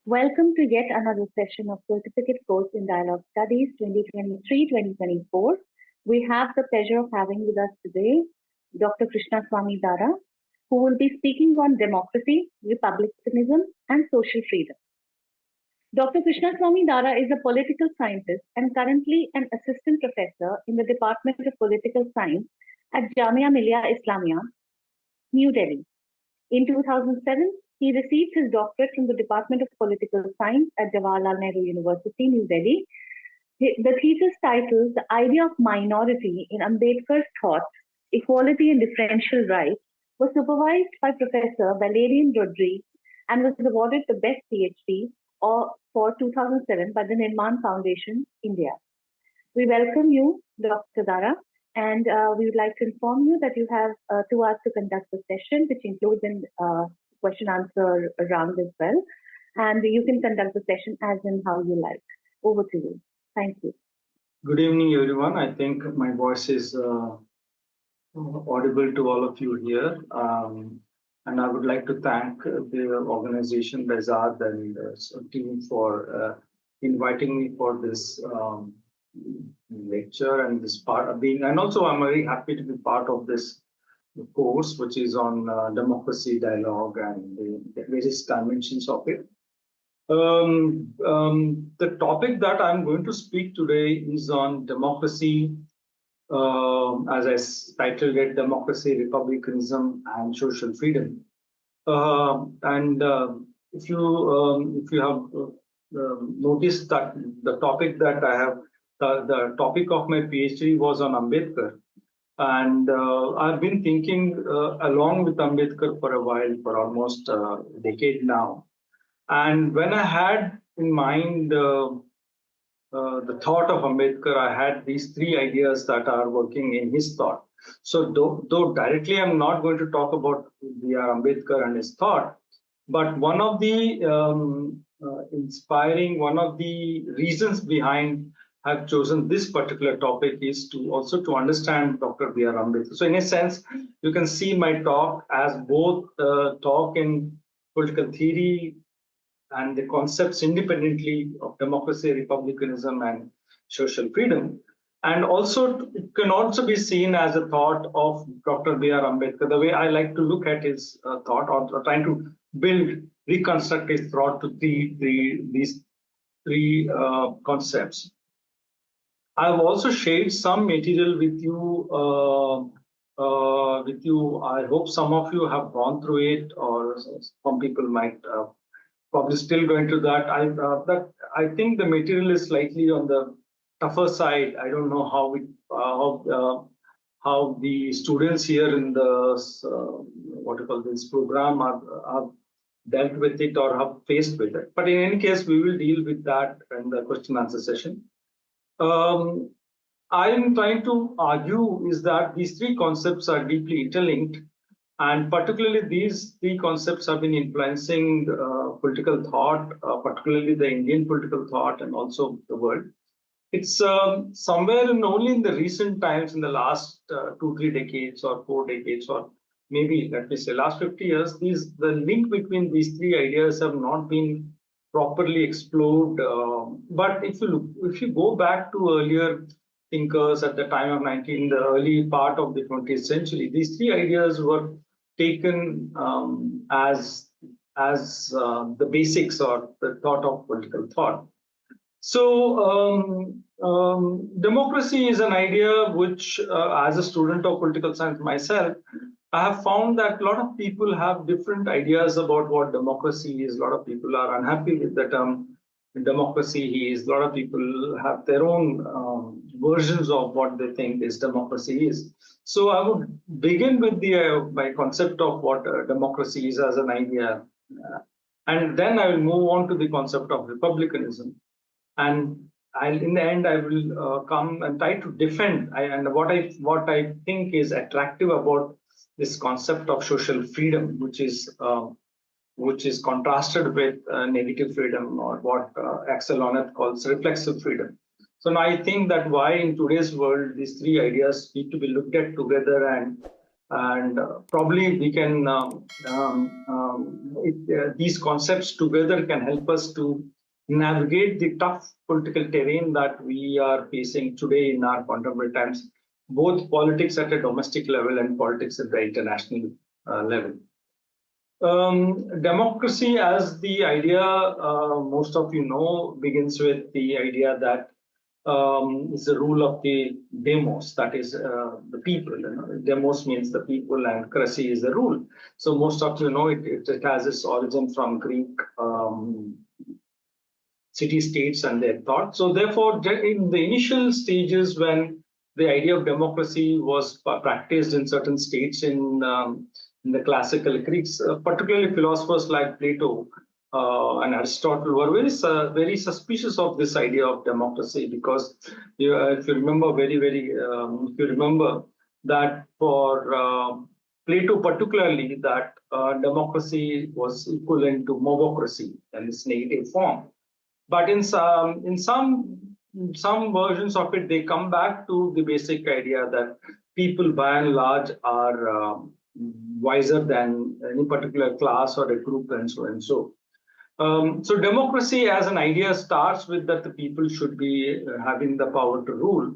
Welcome to yet another session of Certificate Course in Dialogue Studies 2023-2024. We have the pleasure of having with us today Dr. Krishnaswamy Dara, who will be speaking on democracy, republicanism, and social freedom. Dr. Krishnaswamy Dara is a political scientist and currently an assistant professor in the Department of Political Science at Jamia Millia Islamia, New Delhi. In 2007, he received his doctorate from the Department of Political Science at Jawaharlal Nehru University, New Delhi. The thesis titled The Idea of Minority in Ambedkar's Thought, Equality and Differential Rights was supervised by Professor Valerian Rodrigues and was awarded the Best PhD for 2007 by the Nirman Foundation, India. We welcome you, Dr. Dara, and we would like to inform you that you have 2 hours to conduct the session, which includes a question-answer round as well. And you can conduct the session as and how you like. Over to you. Thank you. Good evening, everyone. I think my voice is audible to all of you here. And I would like to thank the organization, Bezad, and team for inviting me for this lecture and this part of being, and also I'm very happy to be part of this course, which is on democracy, dialogue, and the various dimensions of it. The topic that I'm going to speak today is on democracy, as I titled it, democracy, republicanism, and social freedom. If you have noticed that the topic that I have, the topic of my PhD was on Ambedkar. And I've been thinking along with Ambedkar for a while, for almost a decade now. And when I had in mind the thought of Ambedkar, I had these 3 ideas that are working in his thought. So though directly I'm not going to talk about B.R. Ambedkar and his thought, but one of the one of the reasons behind I've chosen this particular topic is to also to understand Dr. B.R. Ambedkar. So in a sense, you can see my talk as both talk in political theory and the concepts independently of democracy, republicanism, and social freedom. And also, it can also be seen as a thought of Dr. B.R. Ambedkar, the way I like to look at his thought, or trying to reconstruct his thought to these 3 concepts. I have also shared some material with you. I hope some of you have gone through it, or some people might probably still going to that. I think the material is slightly on the tougher side. I don't know how the students here in the this program have dealt with it or have faced with it. But in any case, we will deal with that in the question answer session. I am trying to argue is that these 3 concepts are deeply interlinked, and particularly these 3 concepts have been influencing political thought, particularly the Indian political thought and also the world. It's somewhere only in the recent times, in the last 2-3 decades or 4 decades, or maybe let me say last 50 years, the link between these 3 ideas have not been properly explored. But if you go back to earlier thinkers at the time of the early part of the 20th century, these 3 ideas were taken as the basics or the thought of political thought. So democracy is an idea which, as a student of political science myself, I have found that a lot of people have different ideas about what democracy is. A lot of people are unhappy with the term democracy is. A lot of people have their own versions of what they think is democracy is. So I would begin with my concept of what democracy is as an idea, and then I will move on to the concept of republicanism. And in the end, I will come and try to defend what I think is attractive about this concept of social freedom, which is contrasted with negative freedom, or what Axel Honneth calls reflexive freedom. So now I think that why in today's world these 3 ideas need to be looked at together, and And probably we can, these concepts together can help us to navigate the tough political terrain that we are facing today in our contemporary times, both politics at a domestic level and politics at the international level. Democracy as the idea, most of you know, begins with the idea that is the rule of the demos, that is the people. You know? Demos means the people, and cracy is the rule. So most of you know it has its origin from Greek city-states and their thought. So therefore, in the initial stages when the idea of democracy was practiced in certain states in the classical Greeks, particularly philosophers like Plato and Aristotle were very suspicious of this idea of democracy, because if you remember if you remember that for Plato particularly, that democracy was equivalent to mobocracy in its negative form. But in some versions of it, they come back to the basic idea that people by and large are wiser than any particular class or a group, and so and so. So democracy as an idea starts with that the people should be having the power to rule.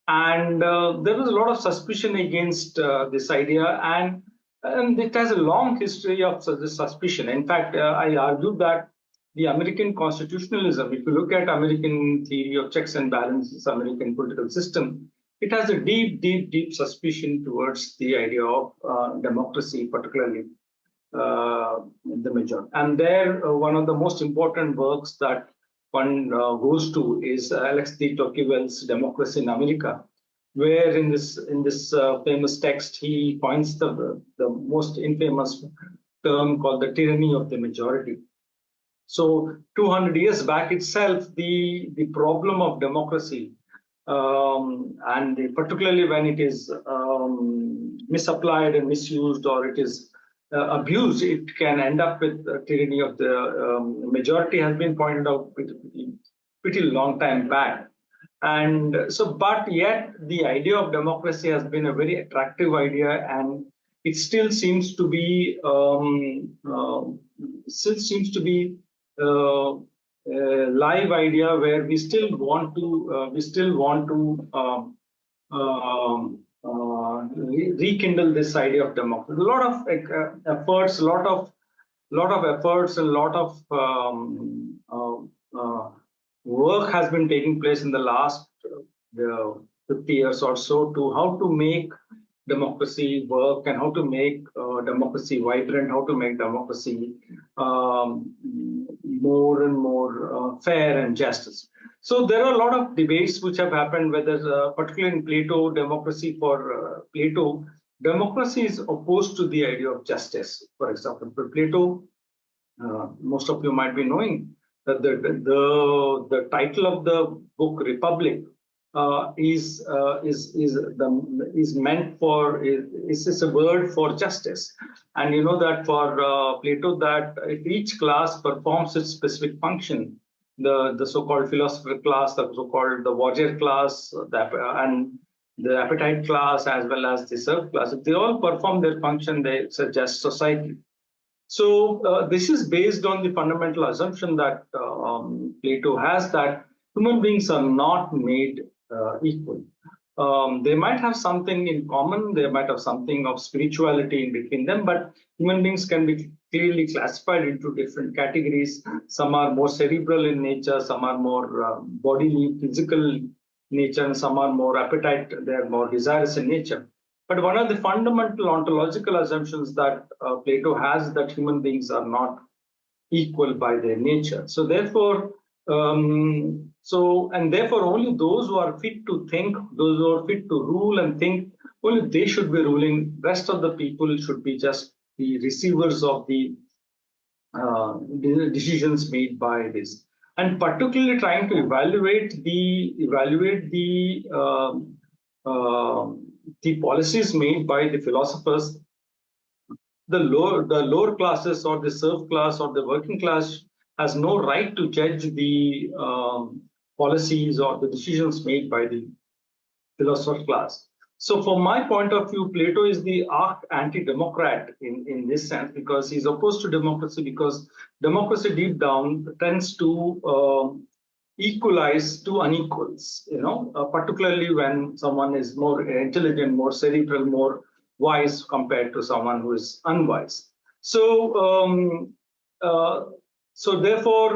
And there was a lot of suspicion against this idea, and it has a long history of this suspicion. In fact, I argue that the American constitutionalism, if you look at American theory of checks and balances, American political system, it has a deep suspicion towards the idea of democracy, particularly the majority. And there, one of the most important works that one goes to is Alex de Tocqueville's Democracy in America, where in this famous text he points the most infamous term called the tyranny of the majority. So 200 years back itself, the problem of democracy, and particularly when it is misapplied and misused, or it is abused, it can end up with tyranny of the majority, has been pointed out pretty long time back. And so, but yet the idea of democracy has been a very attractive idea, and it still seems to be a live idea where we still want to rekindle this idea of democracy. A lot of efforts, a lot of efforts, and a lot of work has been taking place in the last 50 years or so to how to make democracy work, and how to make democracy vibrant, how to make democracy more and more fair and justice. So there are a lot of debates which have happened, whether particularly in Plato, democracy for Plato, democracy is opposed to the idea of justice. For example, for Plato, most of you might be knowing that the title of the book Republic is meant for is a word for justice. And you know that for Plato, that if each class performs its specific function, the so-called philosopher class, the so-called the warrior class, and the appetite class, as well as the serf class, if they all perform their function, it's a just society. So this is based on the fundamental assumption that Plato has, that human beings are not made equal. They might have something in common, they might have something of spirituality in between them, but human beings can be clearly classified into different categories. Some are more cerebral in nature, some are more bodily, physical nature, and some are more appetite, they're more desirous in nature. But one of the fundamental ontological assumptions that Plato has, that human beings are not equal by their nature. So therefore, and therefore only those who are fit to think, those who are fit to rule and think, only they should be ruling. Rest of the people should be just the receivers of the decisions made by this. And particularly trying to evaluate the policies made by the philosophers. The lower classes, or the serf class, or the working class has no right to judge the policies or the decisions made by the philosopher class. So from my point of view, Plato is the arch anti-democrat in this sense, because he's opposed to democracy, because democracy deep down tends to equalize two unequals, particularly when someone is more intelligent, more cerebral, more wise compared to someone who is unwise. So therefore,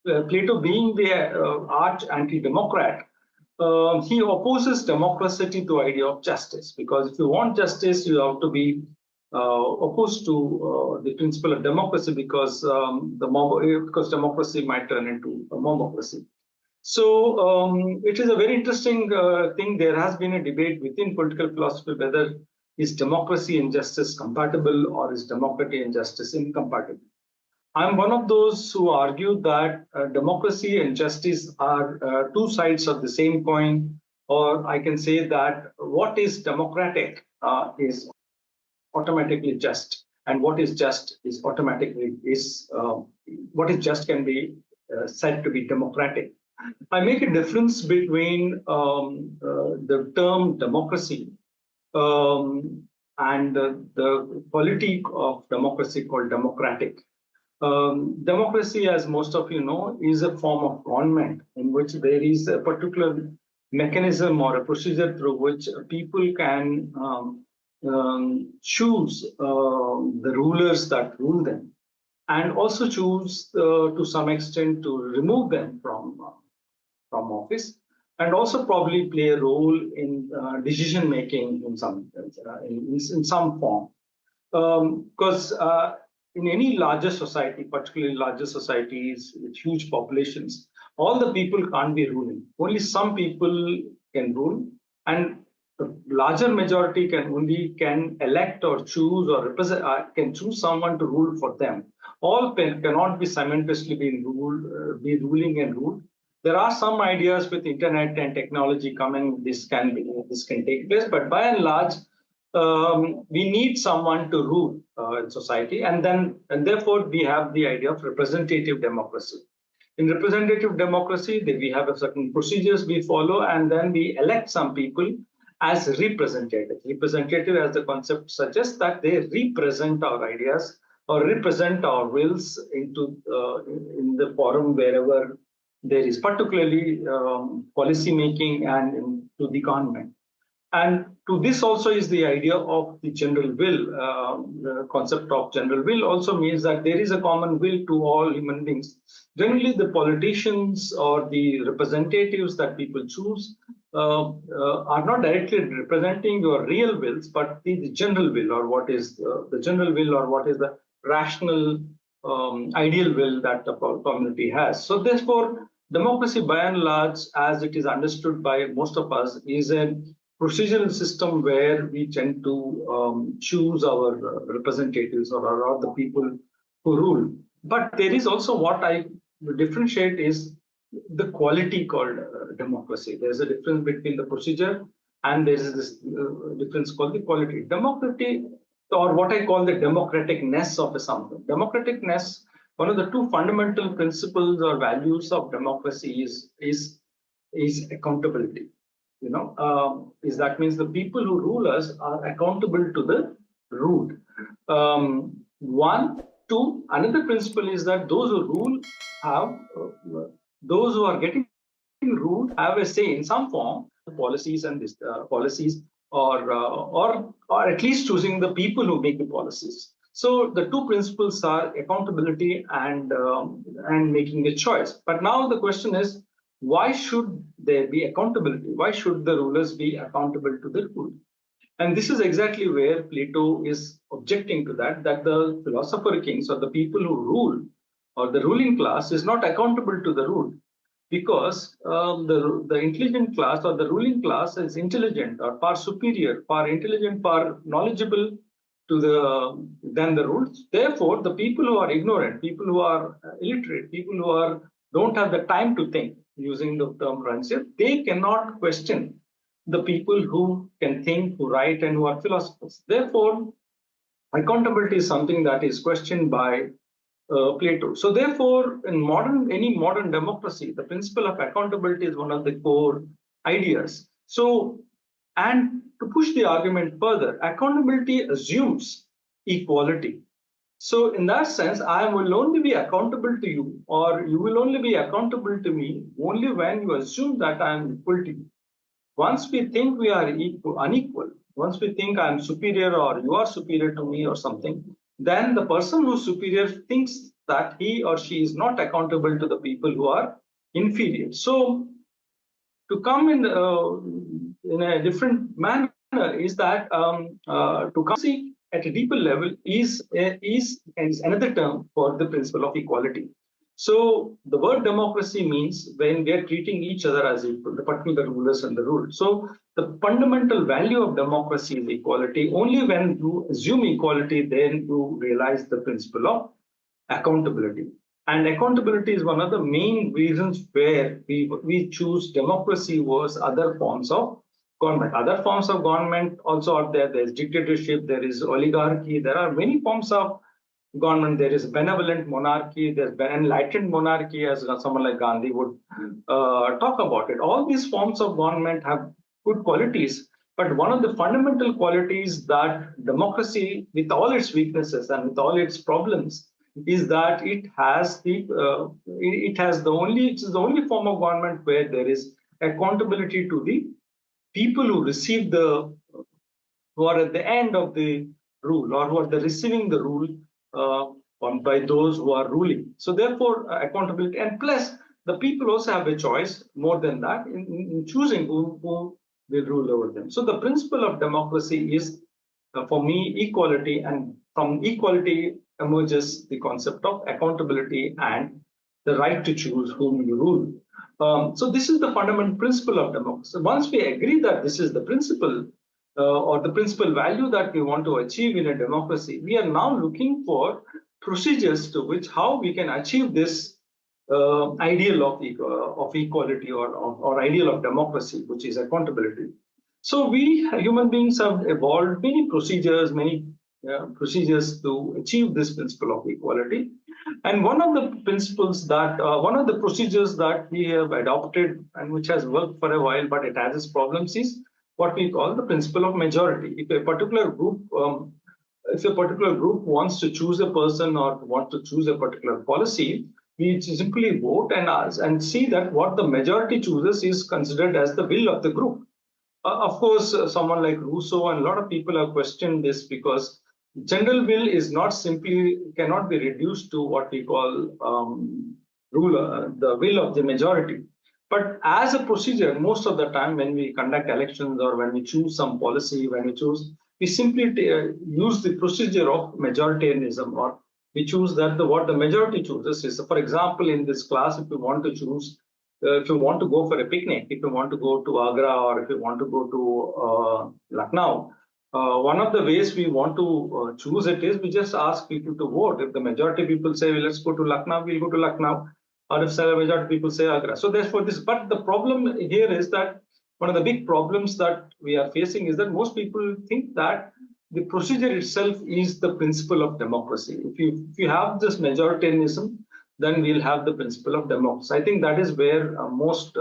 Plato being the arch anti-democrat, he opposes democracy to the idea of justice, because if you want justice, you have to be opposed to the principle of democracy, because because democracy might turn into a mobocracy. So it is a very interesting thing. There has been a debate within political philosophy whether is democracy and justice compatible, or is democracy and justice incompatible. I'm one of those who argue that democracy and justice are two sides of the same coin, or I can say that what is democratic is automatically just, and what is just is automatically what is just can be said to be democratic. I make a difference between the term democracy and the polity of democracy called democratic. Democracy, as most of you know, is a form of government in which there is a particular mechanism or a procedure through which people can choose the rulers that rule them, and also choose to some extent to remove them from office, and also probably play a role in decision making in some form. Because in any larger society, particularly larger societies with huge populations, all the people can't be ruling. Only some people can rule, and the larger majority can elect or choose or represent, can choose someone to rule for them. All cannot be simultaneously be ruling and ruled. There are some ideas with internet and technology coming. This can take place, but by and large, we need someone to rule in society, and therefore we have the idea of representative democracy. In representative democracy, we have a certain procedures we follow, and then we elect some people as representative. Representative, as the concept suggests, that they represent our ideas or represent our wills in the forum wherever there is, particularly policy making and to the government. And to this also is the idea of the general will. The concept of general will also means that there is a common will to all human beings. Generally, the politicians or the representatives that people choose are not directly representing your real wills, but the general will, or what is the general will, or what is the rational ideal will that the community has. So therefore, democracy by and large, as it is understood by most of us, is a procedural system where we tend to choose our representatives or the people who rule. But there is also what I differentiate is the quality called democracy. There's a difference between the procedure and there is this difference called the quality. Democracy, or what I call the democraticness of something. Democraticness, one of the two fundamental principles or values of democracy is accountability. Is that means the people who rule us are accountable to the ruled. Another principle is that those who rule have, those who are getting ruled have a say in some form, policies and policies, or at least choosing the people who make the policies. So the two principles are accountability and making a choice. But now the question is, why should there be accountability? Why should the rulers be accountable to the ruled? And this is exactly where Plato is objecting to that the philosopher kings or the people who rule or the ruling class is not accountable to the ruled, because the intelligent class or the ruling class is intelligent or far superior, far intelligent, far knowledgeable than the ruled. Therefore, the people who are ignorant, people who are illiterate, people who don't have the time to think, using the term Rancière, they cannot question the people who can think, who write, and who are philosophers. Therefore, accountability is something that is questioned by Plato. So therefore, in any modern democracy, the principle of accountability is one of the core ideas. So, and to push the argument further, accountability assumes equality. So in that sense, I will only be accountable to you, or you will only be accountable to me only when you assume that I am equal to you. Once we think we are unequal, once we think I am superior or you are superior to me or something, then the person who's superior thinks that he or she is not accountable to the people who are inferior. So to come in a different manner is that to come see at a deeper level is another term for the principle of equality. So the word democracy means when we are treating each other as equal, the particular rulers and the ruled. So the fundamental value of democracy is equality. Only when you assume equality, then you realize the principle of accountability. And accountability is one of the main reasons where we choose democracy versus other forms of government. Other forms of government also are there. There's dictatorship, there is oligarchy, there are many forms of government. There is benevolent monarchy, there's enlightened monarchy, as someone like Gandhi would talk about it. All these forms of government have good qualities, but one of the fundamental qualities that democracy, with all its weaknesses and with all its problems, is that it is the only form of government where there is accountability to the people who receive who are at the end of the rule, or who are receiving the rule by those who are ruling. So therefore, accountability, and plus the people also have a choice more than that in choosing who will rule over them. So the principle of democracy is, for me, equality, and from equality emerges the concept of accountability and the right to choose whom you rule. So this is the fundamental principle of democracy. Once we agree that this is the principle or the principal value that we want to achieve in a democracy, we are now looking for procedures to which how we can achieve this ideal of equality or ideal of democracy, which is accountability. So we human beings have evolved many procedures to achieve this principle of equality. And one of the procedures that we have adopted and which has worked for a while, but it has its problems, is what we call the principle of majority. If a particular group wants to choose a person or want to choose a particular policy, we simply vote and see that what the majority chooses is considered as the will of the group. Of course, someone like Rousseau and a lot of people have questioned this, because general will is cannot be reduced to what we call the will of the majority. But as a procedure, most of the time when we conduct elections or when we choose some policy, we simply use the procedure of majoritarianism, or we choose that what the majority chooses is. For example, in this class, if you want to choose, if you want to go for a picnic, if you want to go to Agra, or if you want to go to Lucknow, one of the ways we want to choose it is we just ask people to vote. If the majority of people say, well, let's go to Lucknow, we'll go to Lucknow. Or if the majority of people say Agra. So therefore this, but the problem here is that one of the big problems that we are facing is that most people think that the procedure itself is the principle of democracy. If you have this majoritarianism, then we'll have the principle of democracy. I think that is where most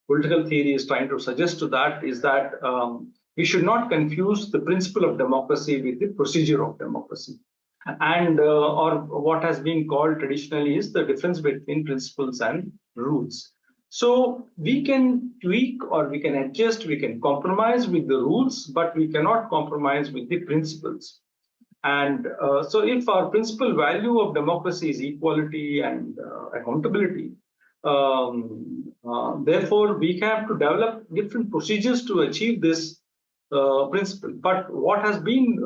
political theory is trying to suggest to that, is that we should not confuse the principle of democracy with the procedure of democracy. And or what has been called traditionally is the difference between principles and rules. So we can tweak or we can adjust, we can compromise with the rules, but we cannot compromise with the principles. And so if our principal value of democracy is equality and accountability, therefore we have to develop different procedures to achieve this principle. But what has been,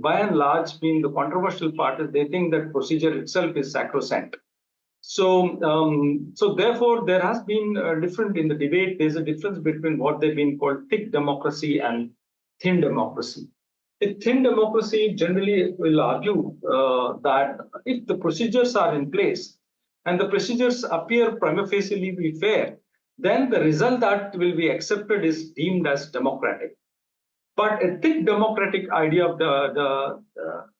by and large, been the controversial part is they think that procedure itself is sacrosanct. So, so therefore, there has been a different in the debate. There's a difference between what they've been called thick democracy and thin democracy. A thin democracy generally will argue that if the procedures are in place and the procedures appear prima facie be fair, then the result that will be accepted is deemed as democratic. But a thick democratic idea of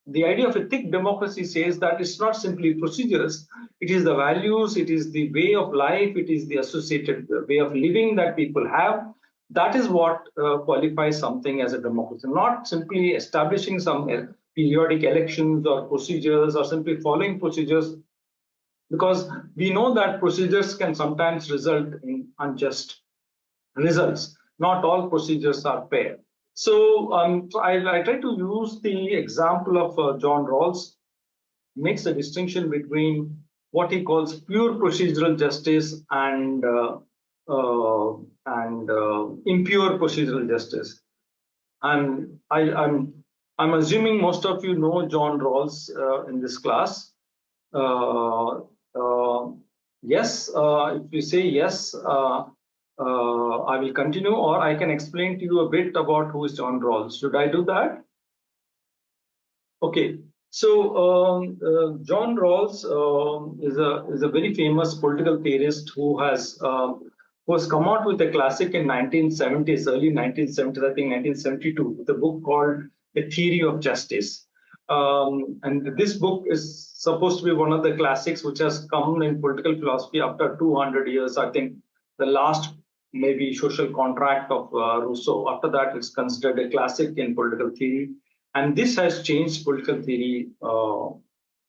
the idea of a thick democracy says that it's not simply procedures, it is the values, it is the way of life, it is the associated way of living that people have, That is what qualifies something as a democracy, not simply establishing some periodic elections or procedures or simply following procedures, because we know that procedures can sometimes result in unjust results. Not all procedures are fair. So I try to use the example of John Rawls, makes a distinction between what he calls pure procedural justice and impure procedural justice. And I'm assuming most of you know John Rawls in this class. Uh, uh, yes, if you say yes, I will continue, or I can explain to you a bit about who is John Rawls. Should I do that? Okay. So John Rawls is a very famous political theorist who has come out with a classic in 1970s, early 1970s, I think 1972, with a book called The Theory of Justice. And this book is supposed to be one of the classics which has come in political philosophy after 200 years. I think the last maybe social contract of Rousseau. After that, it's considered a classic in political theory. And this has changed political theory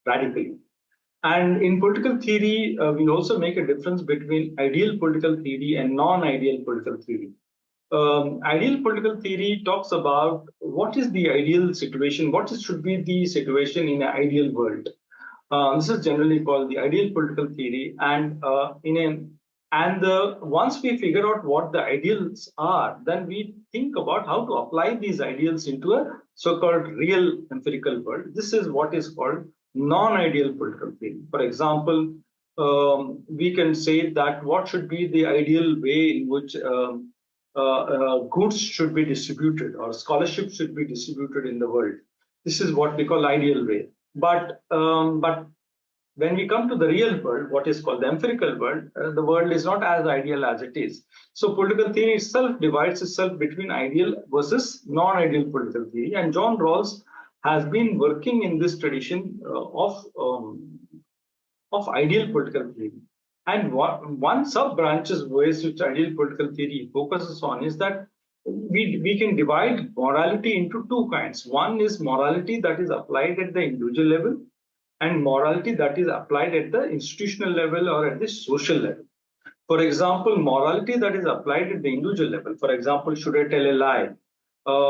radically. And in political theory, we also make a difference between ideal political theory and non-ideal political theory. Ideal political theory talks about what is the ideal situation, should be the situation in an ideal world. This is generally called the ideal political theory, and once we figure out what the ideals are, then we think about how to apply these ideals into a so-called real empirical world. This is what is called non-ideal political theory. For example, we can say that what should be the ideal way in which goods should be distributed or scholarship should be distributed in the world. This is what we call ideal way. But when we come to the real world, what is called the empirical world, the world is not as ideal as it is. So political theory itself divides itself between ideal versus non-ideal political theory. And John Rawls has been working in this tradition of ideal political theory. And one sub-branches which ideal political theory focuses on is that we can divide morality into two kinds. One is morality that is applied at the individual level, and morality that is applied at the institutional level or at the social level. For example, morality that is applied at the individual level. For example, should I tell a lie?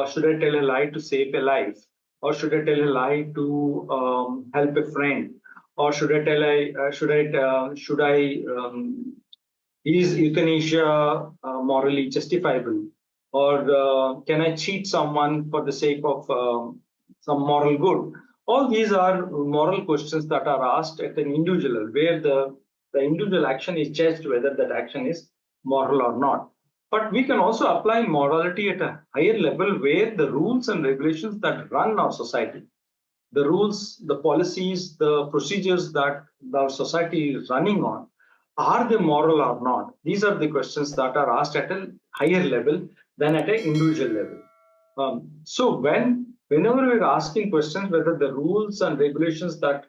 Should I tell a lie to save a life? Or should I tell a lie to help a friend? Or should I tell is euthanasia morally justifiable? Or can I cheat someone for the sake of some moral good? All these are moral questions that are asked at an individual level, where the individual action is judged whether that action is moral or not. But we can also apply morality at a higher level, where the rules and regulations that run our society, the rules, the policies, the procedures that our society is running on, are they moral or not? These are the questions that are asked at a higher level than at an individual level. So whenever we're asking questions whether the rules and regulations that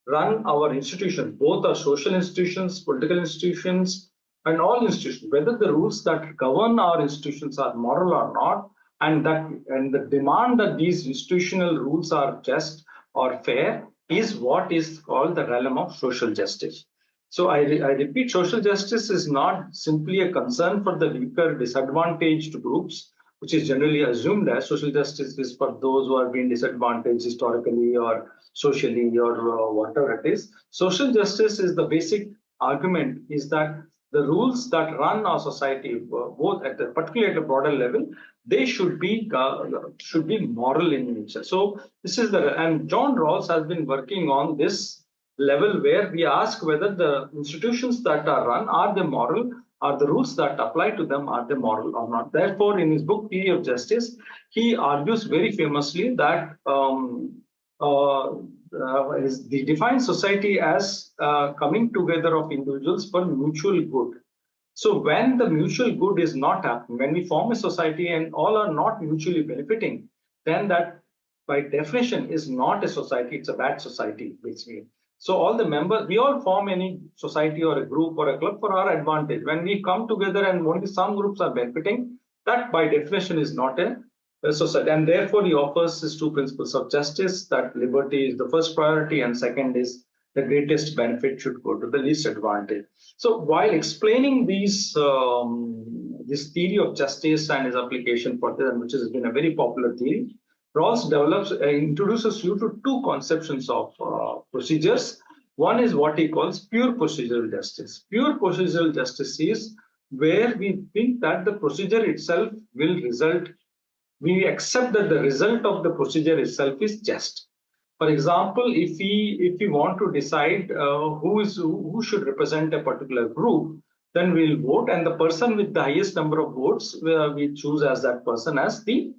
run our institutions, both our social institutions, political institutions, and all institutions, whether the rules that govern our institutions are moral or not, and the demand that these institutional rules are just or fair, is what is called the realm of social justice. So I repeat, social justice is not simply a concern for the weaker, disadvantaged groups, which is generally assumed as social justice is for those who have been disadvantaged historically or socially or whatever it is. Social justice is the basic argument is that the rules that run our society, both at the particularly at a broader level, they should be moral in nature. So this is and John Rawls has been working on this level where we ask whether the institutions that are run, are they moral? Are the rules that apply to them, are they moral or not? Therefore, in his book Theory of Justice, he argues very famously that he defines society as coming together of individuals for mutual good. So when the mutual good is not happening, when we form a society and all are not mutually benefiting, then that by definition is not a society, it's a bad society, basically. So all the members, we all form any society or a group or a club for our advantage. When we come together and only some groups are benefiting, that by definition is not a society. And therefore, he offers his two principles of justice, that liberty is the first priority, and second is the greatest benefit should go to the least advantage. So while explaining this theory of justice and its application for this, which has been a very popular theory, Rawls introduces you to two conceptions of procedures. One is what he calls pure procedural justice. Pure procedural justice is where we think that the procedure itself will result, we accept that the result of the procedure itself is just. For example, if we want to decide who should represent a particular group, then we'll vote, and the person with the highest number of votes, we choose as that person as the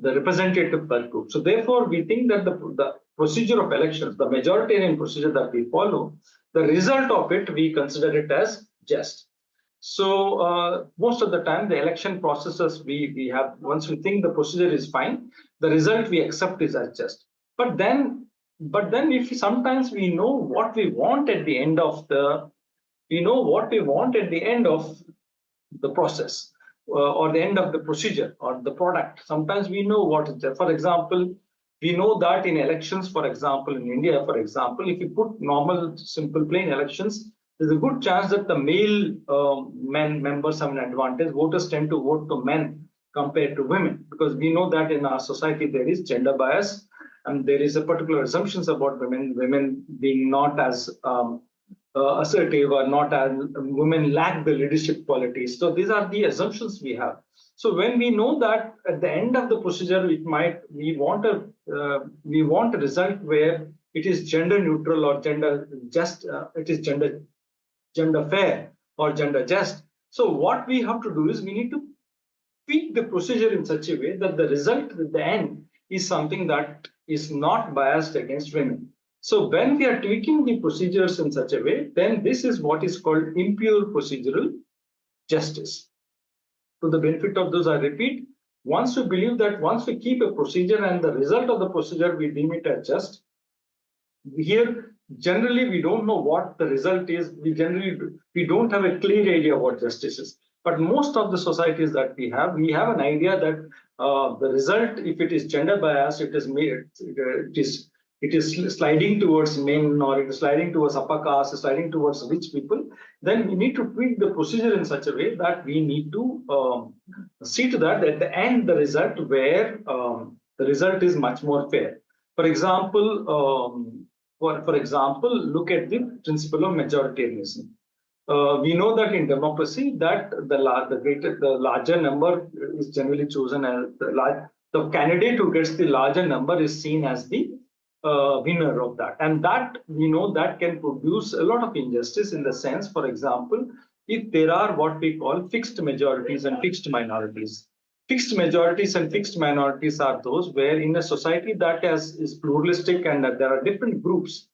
representative per group. So therefore, we think that the procedure of elections, the majoritarian procedure that we follow, the result of it, we consider it as just. So most of the time, the election processes we have, once we think the procedure is fine, the result we accept is as just. But then if sometimes we know what we want at the end of the, process, or the end of the procedure or the product. Sometimes we know what is there. For example, we know that in elections, for example, in India, for example, if you put normal, simple, plain elections, there's a good chance that the male men members have an advantage. Voters tend to vote to men compared to women, because we know that in our society there is gender bias, and there is a particular assumptions about women being not as assertive, or not as women lack the leadership qualities. So these are the assumptions we have. So when we know that at the end of the procedure, we want a result where it is gender neutral or gender just, it is gender fair or gender just. So what we have to do is we need to tweak the procedure in such a way that the result at the end is something that is not biased against women. So when we are tweaking the procedures in such a way, then this is what is called impure procedural justice. To the benefit of those, I repeat, once we believe that once we keep a procedure and the result of the procedure we deem it as just, here generally we don't know what the result is. We don't have a clear idea what justice is. But most of the societies that we have an idea that the result, if it is gender biased, it is sliding towards men, or it is sliding towards upper caste, sliding towards rich people, then we need to tweak the procedure in such a way that we need to see to that at the end the result where the result is much more fair. For example, look at the principle of majoritarianism. We know that in democracy that the larger number is generally chosen as the candidate who gets the larger number is seen as the winner of that, and that we know that can produce a lot of injustice in the sense, for example, if there are what we call fixed majorities and fixed minorities. Fixed majorities and fixed minorities are those where in a society that is pluralistic and that there are different groups.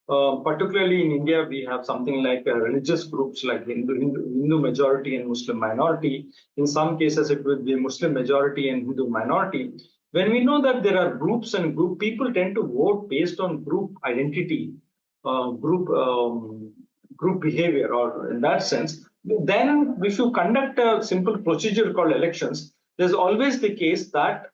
Particularly in India, we have something like religious groups like Hindu majority and Muslim minority. In some cases, it would be Muslim majority and Hindu minority. When we know that there are groups and people tend to vote based on group identity, group behavior, or in that sense, then if you conduct a simple procedure called elections, there's always the case that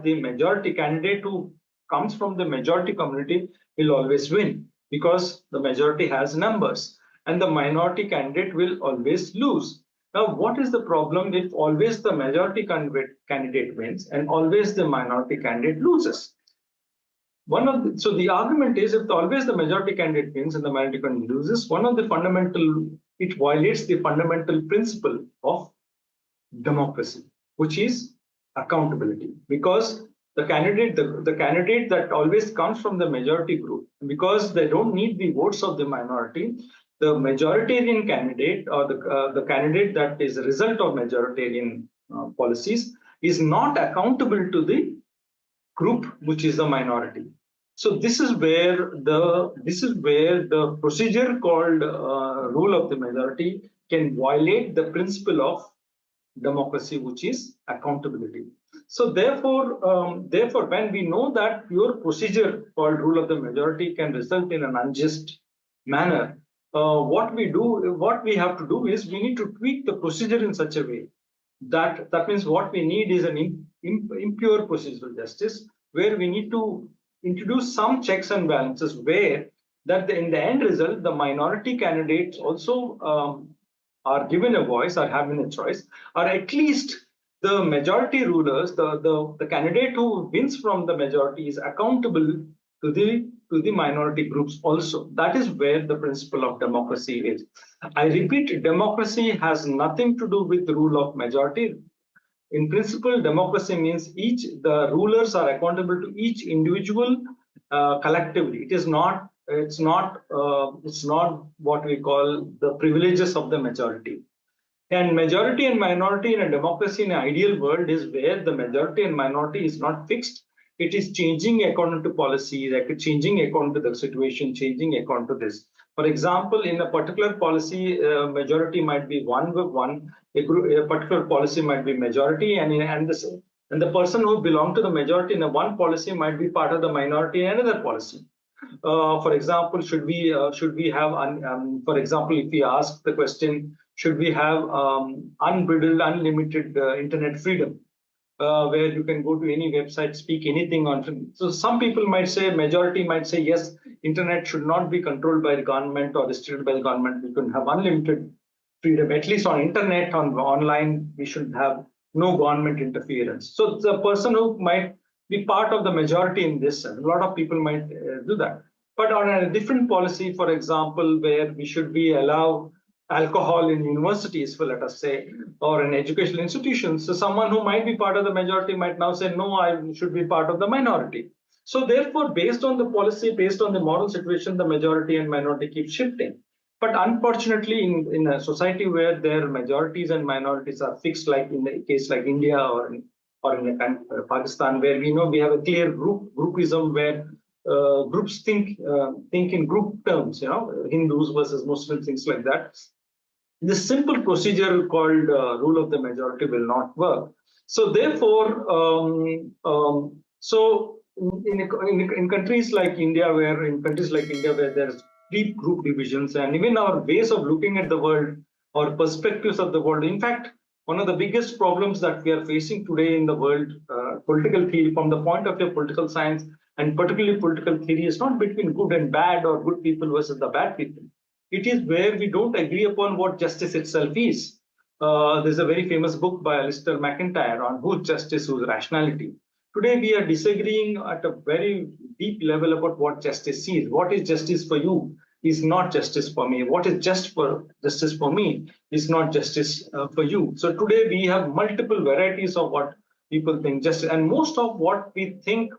the majority candidate who comes from the majority community will always win, because the majority has numbers, and the minority candidate will always lose. Now, what is the problem if always the majority candidate wins and always the minority candidate loses? So the argument is, if always the majority candidate wins and the minority candidate loses, it violates the fundamental principle of democracy, which is accountability, because the candidate that always comes from the majority group, because they don't need the votes of the minority, the majoritarian candidate, or the candidate that is a result of majoritarian policies, is not accountable to the group which is the minority. So this is where the procedure called rule of the majority can violate the principle of democracy, which is accountability. So therefore, when we know that pure procedure called rule of the majority can result in an unjust manner, what we have to do is we need to tweak the procedure in such a way that means what we need is an impure procedural justice, where we need to introduce some checks and balances, where that in the end result, the minority candidates also are given a voice, are having a choice, or at least the majority rulers, the candidate who wins from the majority is accountable to the minority groups also. That is where the principle of democracy is. I repeat, democracy has nothing to do with the rule of majority. In principle, democracy means the rulers are accountable to each individual collectively. It's not what we call the privileges of the majority. And majority and minority in a democracy, in an ideal world, is where the majority and minority is not fixed. It is changing according to policy, like changing according to the situation, changing according to this. For example, in a particular policy, majority might be one, a particular policy might be majority, and the person who belongs to the majority in a one policy might be part of the minority in another policy. For example, should we have, for example, if we ask the question, should we have unbridled, unlimited internet freedom, where you can go to any website, speak anything on. So some people might say, majority might say, yes, internet should not be controlled by the government or restricted by the government. We can have unlimited freedom, at least on internet, online, we should have no government interference. So the person who might be part of the majority in this, and a lot of people might do that. But on a different policy, for example, where we should be allow alcohol in universities, let us say, or in educational institutions, so someone who might be part of the majority might now say, no, I should be part of the minority. So therefore, based on the policy, based on the moral situation, the majority and minority keep shifting. But unfortunately, in a society where their majorities and minorities are fixed, like in a case like India or in Pakistan, where we know we have a clear groupism, where groups think in group terms, Hindus versus Muslims, things like that. This simple procedure called rule of the majority will not work. So therefore, in countries like India, where there's deep group divisions, and even our ways of looking at the world or perspectives of the world, in fact, one of the biggest problems that we are facing today in the world, political theory, from the point of view of political science, and particularly political theory, is not between good and bad or good people versus the bad people. It is where we don't agree upon what justice itself is. There's a very famous book by Alistair McIntyre on who's justice, who's rationality. Today, we are disagreeing at a very deep level about what justice is. What is justice for you is not justice for me. What is justice for me is not justice for you. So today, we have multiple varieties of what people think justice, and most of what we think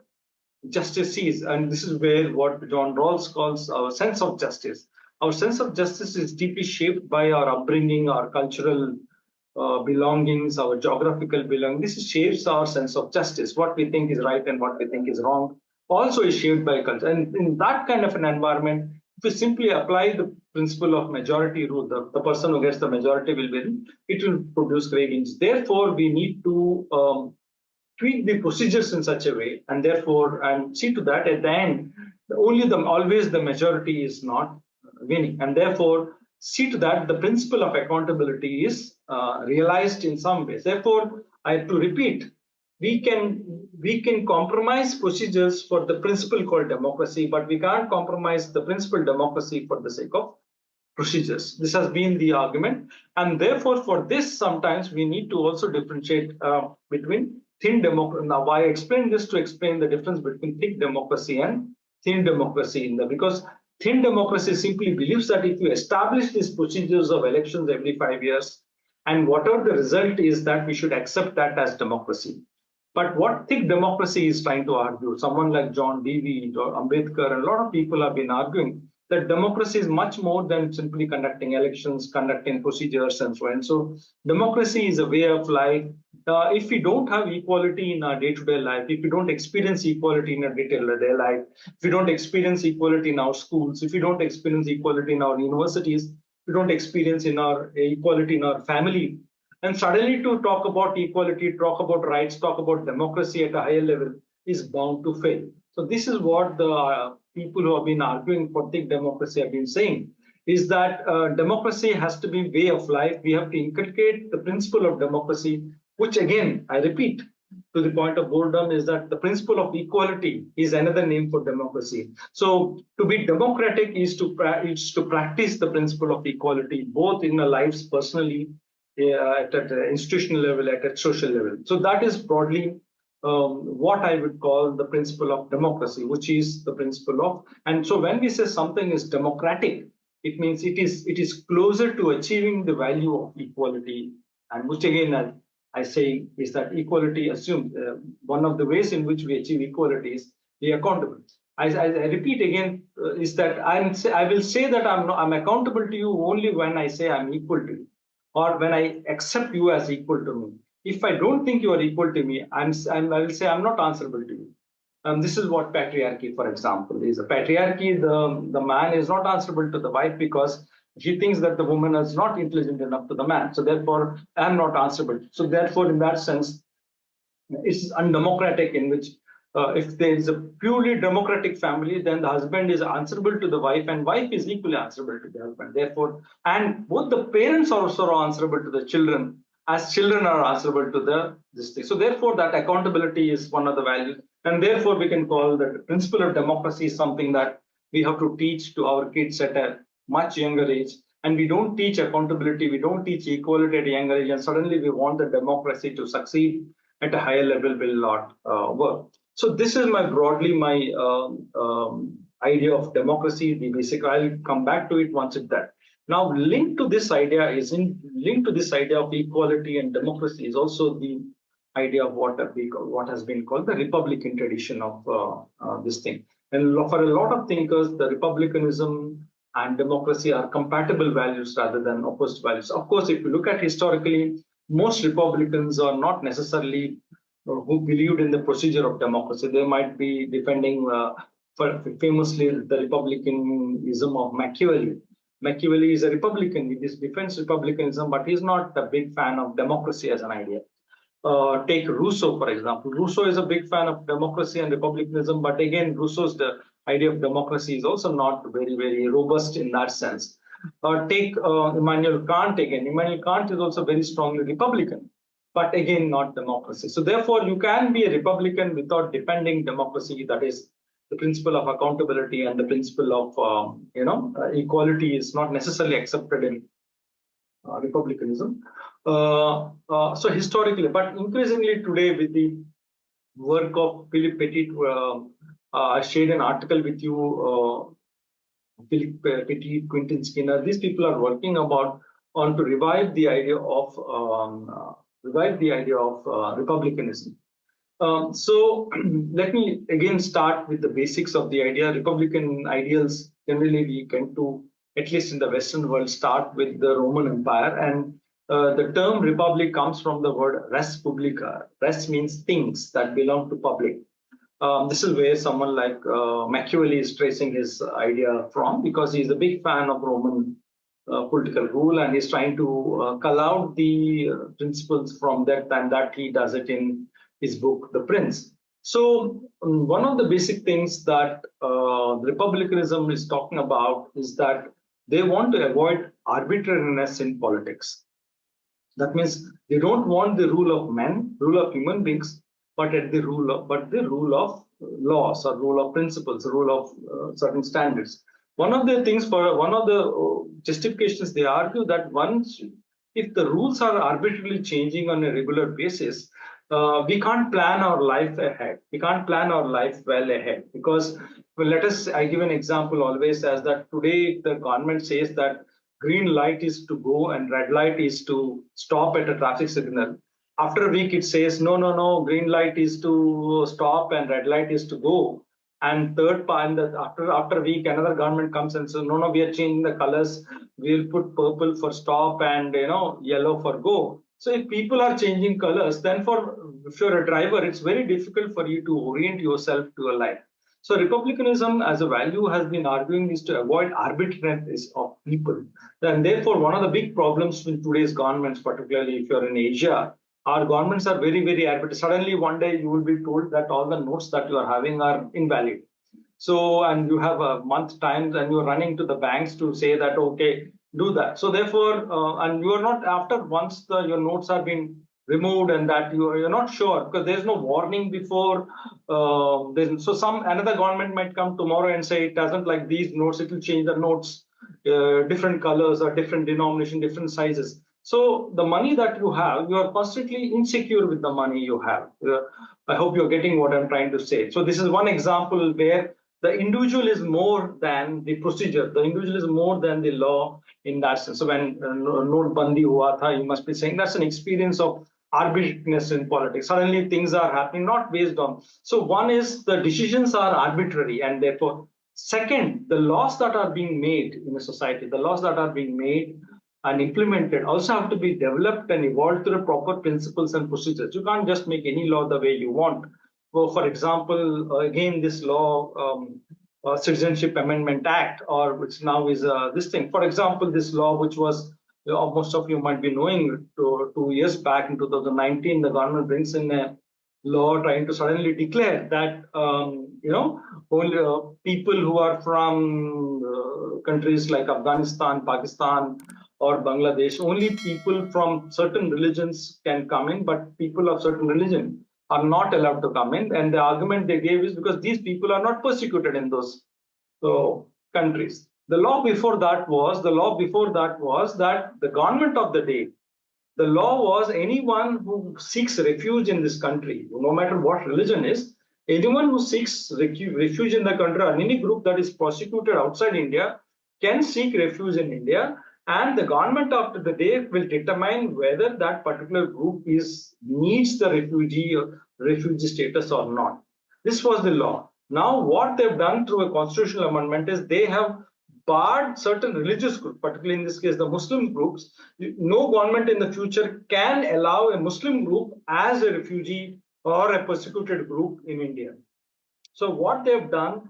justice is, and this is where what John Rawls calls our sense of justice. Our sense of justice is deeply shaped by our upbringing, our cultural belongings, our geographical belongings. This shapes our sense of justice. What we think is right and what we think is wrong also is shaped by culture. And in that kind of an environment, if we simply apply the principle of majority rule, the person who gets the majority will win, it will produce cravings. Therefore, we need to tweak the procedures in such a way, and therefore, and see to that at the end, always the majority is not winning, and therefore see to that the principle of accountability is realized in some ways. Therefore, I have to repeat, we can compromise procedures for the principle called democracy, but we can't compromise the principle democracy for the sake of procedures. This has been the argument, and therefore for this sometimes we need to also differentiate between thin democracy. Now, I explained this to explain the difference between thick democracy and thin democracy, because thin democracy simply believes that if you establish these procedures of elections every 5 years, and whatever the result is, that we should accept that as democracy. But what thick democracy is trying to argue, someone like John Dewey or Ambedkar, and a lot of people have been arguing that democracy is much more than simply conducting elections, conducting procedures, and so on. So democracy is a way of life. If we don't have equality in our day-to-day life, if we don't experience equality in our day-to-day life, if we don't experience equality in our schools, if we don't experience equality in our universities, we don't experience equality in our family, and suddenly to talk about equality, talk about rights, talk about democracy at a higher level is bound to fail. So this is what the people who have been arguing for thick democracy have been saying. is that democracy has to be way of life. We have to inculcate the principle of democracy, which again, I repeat, to the point of boredom, is that the principle of equality is another name for democracy. So to be democratic is to practice the principle of equality, both in our lives personally, at an institutional level, at a social level. So that is broadly what I would call the principle of democracy, which is the principle of. And so when we say something is democratic, it means it is closer to achieving the value of equality, and which again I say is that equality assumes one of the ways in which we achieve equality is be accountable. I repeat again is that I will say that I'm accountable to you only when I say I'm equal to you, or when I accept you as equal to me. If I don't think you are equal to me, I will say I'm not answerable to you. This is what patriarchy, for example, is. A patriarchy, the man is not answerable to the wife because he thinks that the woman is not intelligent enough to the man. So therefore, I'm not answerable. So therefore, in that sense, it's undemocratic, in which if there is a purely democratic family, then the husband is answerable to the wife and wife is equally answerable to the husband. Therefore, and both the parents are also answerable to the children, as children are answerable to this thing. So therefore, that accountability is one of the values. And therefore, we can call that the principle of democracy is something that we have to teach to our kids at a much younger age. And we don't teach accountability, we don't teach equality at a younger age, and suddenly we want the democracy to succeed at a higher level will not work. So this is broadly my idea of democracy. The basic, I'll come back to it once it's done. Now, linked to this idea of equality and democracy is also the idea of what has been called the Republican tradition of this thing. And for a lot of thinkers, the Republicanism and democracy are compatible values rather than opposed values. Of course, if you look at historically, most Republicans are not necessarily who believed in the procedure of democracy. They might be defending, famously, the republicanism of Machiavelli. Machiavelli is a Republican. He defends republicanism, but he's not a big fan of democracy as an idea. Take Rousseau, for example. Rousseau is a big fan of democracy and republicanism, but again, Rousseau's the idea of democracy is also not very, very robust in that sense. Take Immanuel Kant again. Immanuel Kant is also very strongly Republican, but again, not democracy. So therefore, you can be a Republican without defending democracy. That is, the principle of accountability and the principle of equality is not necessarily accepted in republicanism. So historically, but increasingly today, with the work of Philip Pettit, I shared an article with you. Philip Pettit, Quentin Skinner. These people are working on to revive the idea of republicanism. So let me again start with the basics of the idea. Republican ideals generally we tend to, at least in the Western world, start with the Roman Empire, and the term republic comes from the word res publica. Res means things that belong to public. This is where someone like Machiavelli is tracing his idea from, because he's a big fan of Roman political rule, and he's trying to cull out the principles from that, and that he does it in his book, The Prince. So one of the basic things that republicanism is talking about is that they want to avoid arbitrariness in politics. That means they don't want the rule of men, rule of human beings, but the rule of laws, or rule of principles, rule of certain standards. One of the justifications they argue that if the rules are arbitrarily changing on a regular basis, we can't plan our life ahead. We can't plan our life well ahead, because I give an example always as that today the government says that green light is to go and red light is to stop at a traffic signal. After a week, it says, no, green light is to stop and red light is to go. And third part, after a week, another government comes and says, no, we are changing the colors. We'll put purple for stop and yellow for go. So if people are changing colors, then if you're a driver, it's very difficult for you to orient yourself to a life. So republicanism as a value has been arguing is to avoid arbitrariness of people. And therefore, one of the big problems with today's governments, particularly if you're in Asia, our governments are very, very arbitrary. Suddenly, one day you will be told that all the notes that you are having are invalid. So, and you have a month time and you're running to the banks to say that, okay, do that. So therefore, and you are not, after once your notes have been removed and that you're not sure, because there's no warning before. So another government might come tomorrow and say it doesn't like these notes, it will change the notes, different colors or different denomination, different sizes. So the money that you have, you are constantly insecure with the money you have. I hope you're getting what I'm trying to say. So this is one example where the individual is more than the procedure. The individual is more than the law in that sense. So when note bandi hua tha, you must be saying that's an experience of arbitrariness in politics. Suddenly things are happening not based on. So one is the decisions are arbitrary, and therefore, second, the laws that are being made in a society, the laws that are being made and implemented also have to be developed and evolved through proper principles and procedures. You can't just make any law the way you want. So, for example, again, this law, Citizenship Amendment Act, or which now is this thing. For example, this law, which was most of you might be knowing, 2 years back in 2019, the government brings in a law trying to suddenly declare that only people who are from countries like Afghanistan, Pakistan, or Bangladesh, only people from certain religions can come in, but people of certain religion are not allowed to come in. And the argument they gave is because these people are not persecuted in those countries. The law before that was that the government of the day, the law was anyone who seeks refuge in this country, no matter what religion is, anyone who seeks refuge in the country or any group that is prosecuted outside India can seek refuge in India, and the government of the day will determine whether that particular group needs the refugee status or not. This was the law. Now, what they've done through a constitutional amendment is they have barred certain religious groups, particularly in this case the Muslim groups. No government in the future can allow a Muslim group as a refugee or a persecuted group in India. So what they've done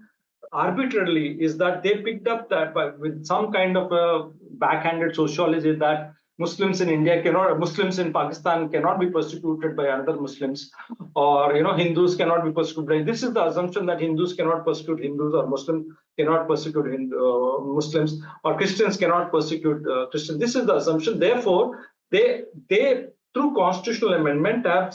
arbitrarily is that they picked up that with some kind of a backhanded sociology that Muslims in India Muslims in Pakistan cannot be persecuted by other Muslims, or Hindus cannot be persecuted. This is the assumption that Hindus cannot persecute Hindus, or Muslims cannot persecute Muslims, or Christians cannot persecute Christians. This is the assumption. Therefore, they through constitutional amendment have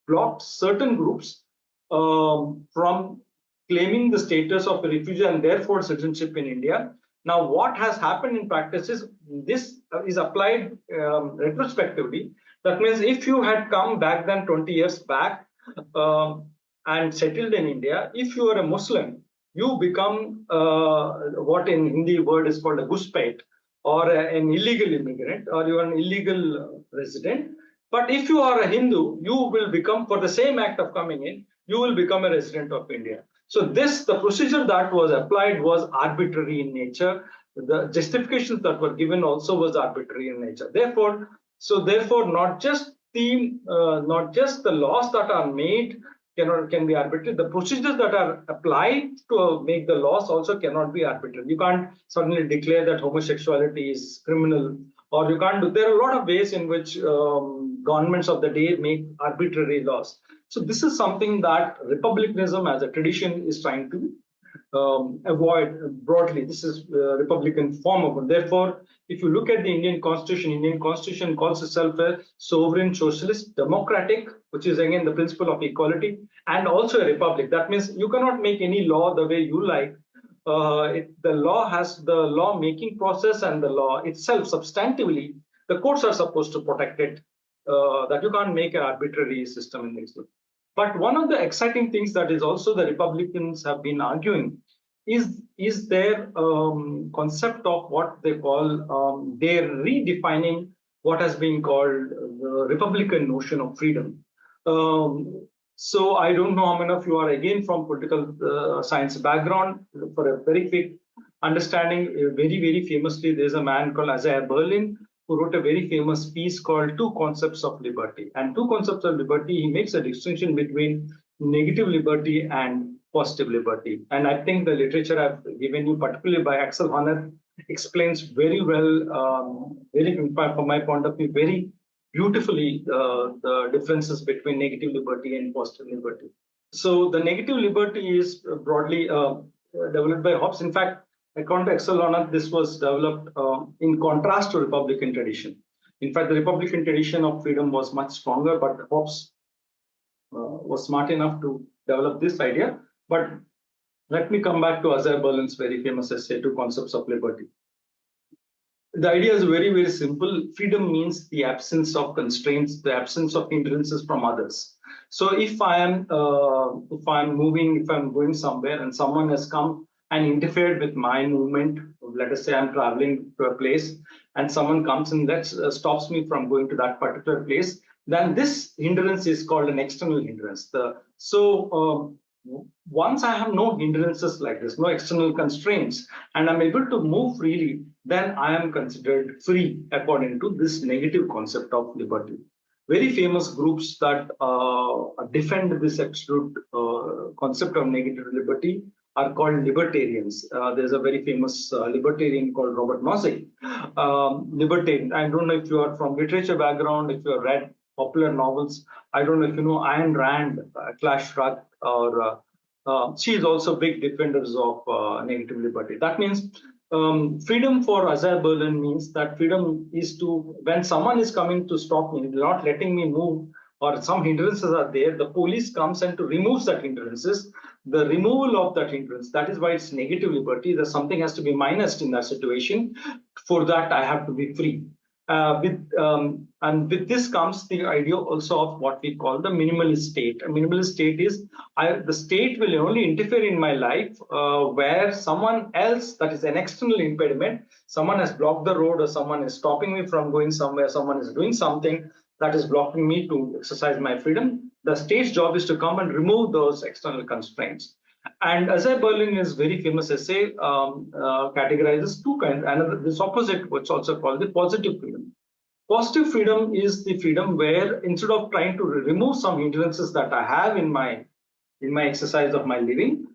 blocked certain groups from claiming the status of a refugee and therefore citizenship in India. Now, what has happened in practice is this is applied retrospectively. That means if you had come back then 20 years back and settled in India, if you are a Muslim, you become what in Hindi word is called a guspet, or an illegal immigrant, or you are an illegal resident. But if you are a Hindu, you will become, for the same act of coming in, you will become a resident of India. So the procedure that was applied was arbitrary in nature. The justifications that were given also was arbitrary in nature. Therefore, not just the laws that are made can be arbitrary. The procedures that are applied to make the laws also cannot be arbitrary. You can't suddenly declare that homosexuality is criminal, or you can't do. There are a lot of ways in which governments of the day make arbitrary laws. So this is something that republicanism as a tradition is trying to avoid broadly. This is Republican form of it. Therefore, if you look at the Indian Constitution calls itself a sovereign, socialist, democratic, which is again the principle of equality, and also a republic. That means you cannot make any law the way you like. The law has the law-making process, and the law itself substantively, the courts are supposed to protect it. That you can't make an arbitrary system in this. But one of the exciting things that is also the Republicans have been arguing is their concept of what they call, they're redefining what has been called the Republican notion of freedom. So I don't know how many of you are again from political science background. For a very quick understanding, very, very famously, there's a man called Isaiah Berlin, who wrote a very famous piece called Two Concepts of Liberty. And Two Concepts of Liberty, he makes a distinction between negative liberty and positive liberty. And I think the literature I've given you, particularly by Axel Honneth, explains very well, from my point of view, very beautifully the differences between negative liberty and positive liberty. So the negative liberty is broadly developed by Hobbes. In fact, according to Axel Honneth, this was developed in contrast to Republican tradition. In fact, the Republican tradition of freedom was much stronger, but Hobbes was smart enough to develop this idea. But let me come back to Isaiah Berlin's very famous essay, Two Concepts of Liberty. The idea is very, very simple. Freedom means the absence of constraints, the absence of hindrances from others. So if I'm moving, if I'm going somewhere and someone has come and interfered with my movement, let us say I'm traveling to a place and someone comes and stops me from going to that particular place, then this hindrance is called an external hindrance. Once I have no hindrances like this, no external constraints, and I'm able to move freely, then I am considered free according to this negative concept of liberty. Very famous groups that defend this absolute concept of negative liberty are called libertarians. There's a very famous libertarian called Robert Nozick. Libertarian. I don't know if you are from literature background, if you have read popular novels. I don't know if you know Ayn Rand, Clash Shrugged, or she is also big defenders of negative liberty. That means freedom for Isaiah Berlin means that freedom is to, when someone is coming to stop me, not letting me move, or some hindrances are there, the police comes and to remove that hindrances, the removal of that hindrance, that is why it's negative liberty. That something has to be minused in that situation. For that, I have to be free. And with this comes the idea also of what we call the minimalist state. A minimalist state is the state will only interfere in my life where someone else, that is an external impediment, someone has blocked the road or someone is stopping me from going somewhere, someone is doing something that is blocking me to exercise my freedom. The state's job is to come and remove those external constraints. And Isaiah Berlin, his very famous essay, categorizes two kinds. Another, this opposite, what's also called the positive freedom. Positive freedom is the freedom where instead of trying to remove some hindrances that I have in my exercise of my living,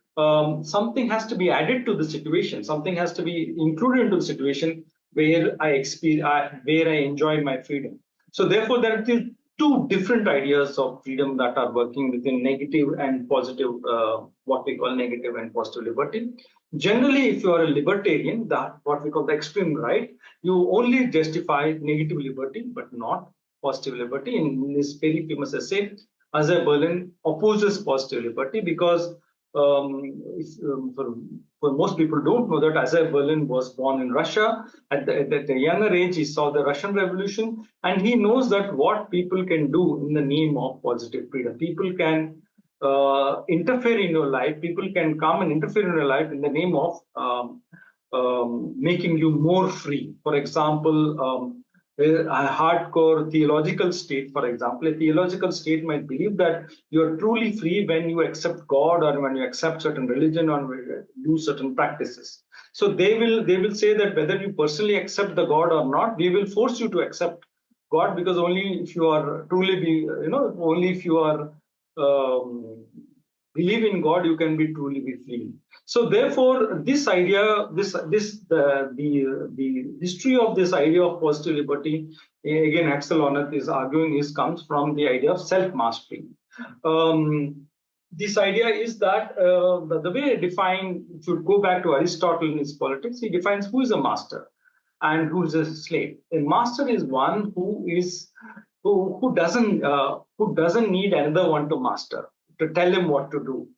something has to be added to the situation. Something has to be included into the situation where I enjoy my freedom. So therefore, there are two different ideas of freedom that are working within negative and positive, what we call negative and positive liberty. Generally, if you are a libertarian, that what we call the extreme right, you only justify negative liberty, but not positive liberty. In this very famous essay, Isaiah Berlin opposes positive liberty because for most people don't know that Isaiah Berlin was born in Russia. At a younger age, he saw the Russian Revolution, and he knows that what people can do in the name of positive freedom. People can interfere in your life. People can come and interfere in your life in the name of making you more free. For example, a hardcore theological state, for example, a theological state might believe that you're truly free when you accept God or when you accept certain religion or do certain practices. So they will say that whether you personally accept the God or not, we will force you to accept God, because only if you are truly only if you are believe in God, you can be truly be free. So therefore, this idea, the history of this idea of positive liberty, again, Axel Honneth is arguing, comes from the idea of self-mastery. This idea is that the way I define, if you go back to Aristotle in his Politics, he defines who is a master and who is a slave. A master is one who doesn't need another one to master, to tell him what to do.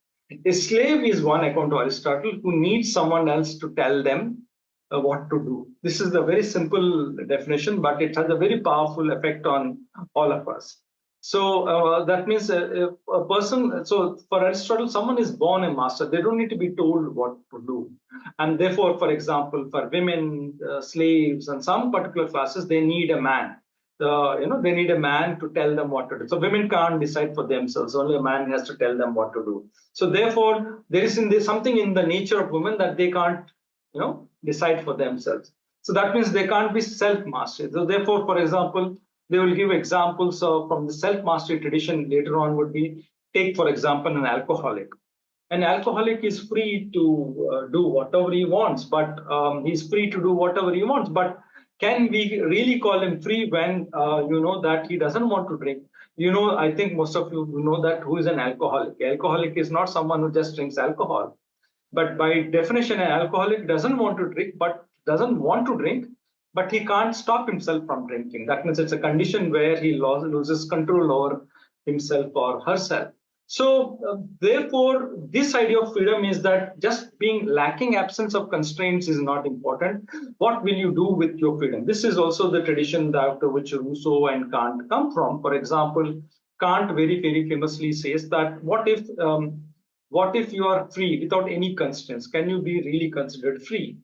A slave is one, according to Aristotle, who needs someone else to tell them what to do. This is a very simple definition, but it has a very powerful effect on all of us. So that means a person, so for Aristotle, someone is born a master. They don't need to be told what to do. And therefore, for example, for women, slaves, and some particular classes, they need a man. They need a man to tell them what to do. So women can't decide for themselves. Only a man has to tell them what to do. So therefore, there is something in the nature of women that they can't, decide for themselves. So that means they can't be self-mastered. So therefore, for example, they will give examples from the self-mastery tradition later on would be, take for example, an alcoholic. An alcoholic is free to do whatever he wants, but he's free to do whatever he wants. But can we really call him free when that he doesn't want to drink? I think most of you know that who is an alcoholic. Alcoholic is not someone who just drinks alcohol. But by definition, an alcoholic doesn't want to drink, but he can't stop himself from drinking. That means it's a condition where he loses control over himself or herself. So therefore, this idea of freedom is that just being lacking absence of constraints is not important. What will you do with your freedom? This is also the tradition after which Rousseau and Kant come from. For example, Kant very, very famously says that what if you are free without any constraints? Can you be really considered free?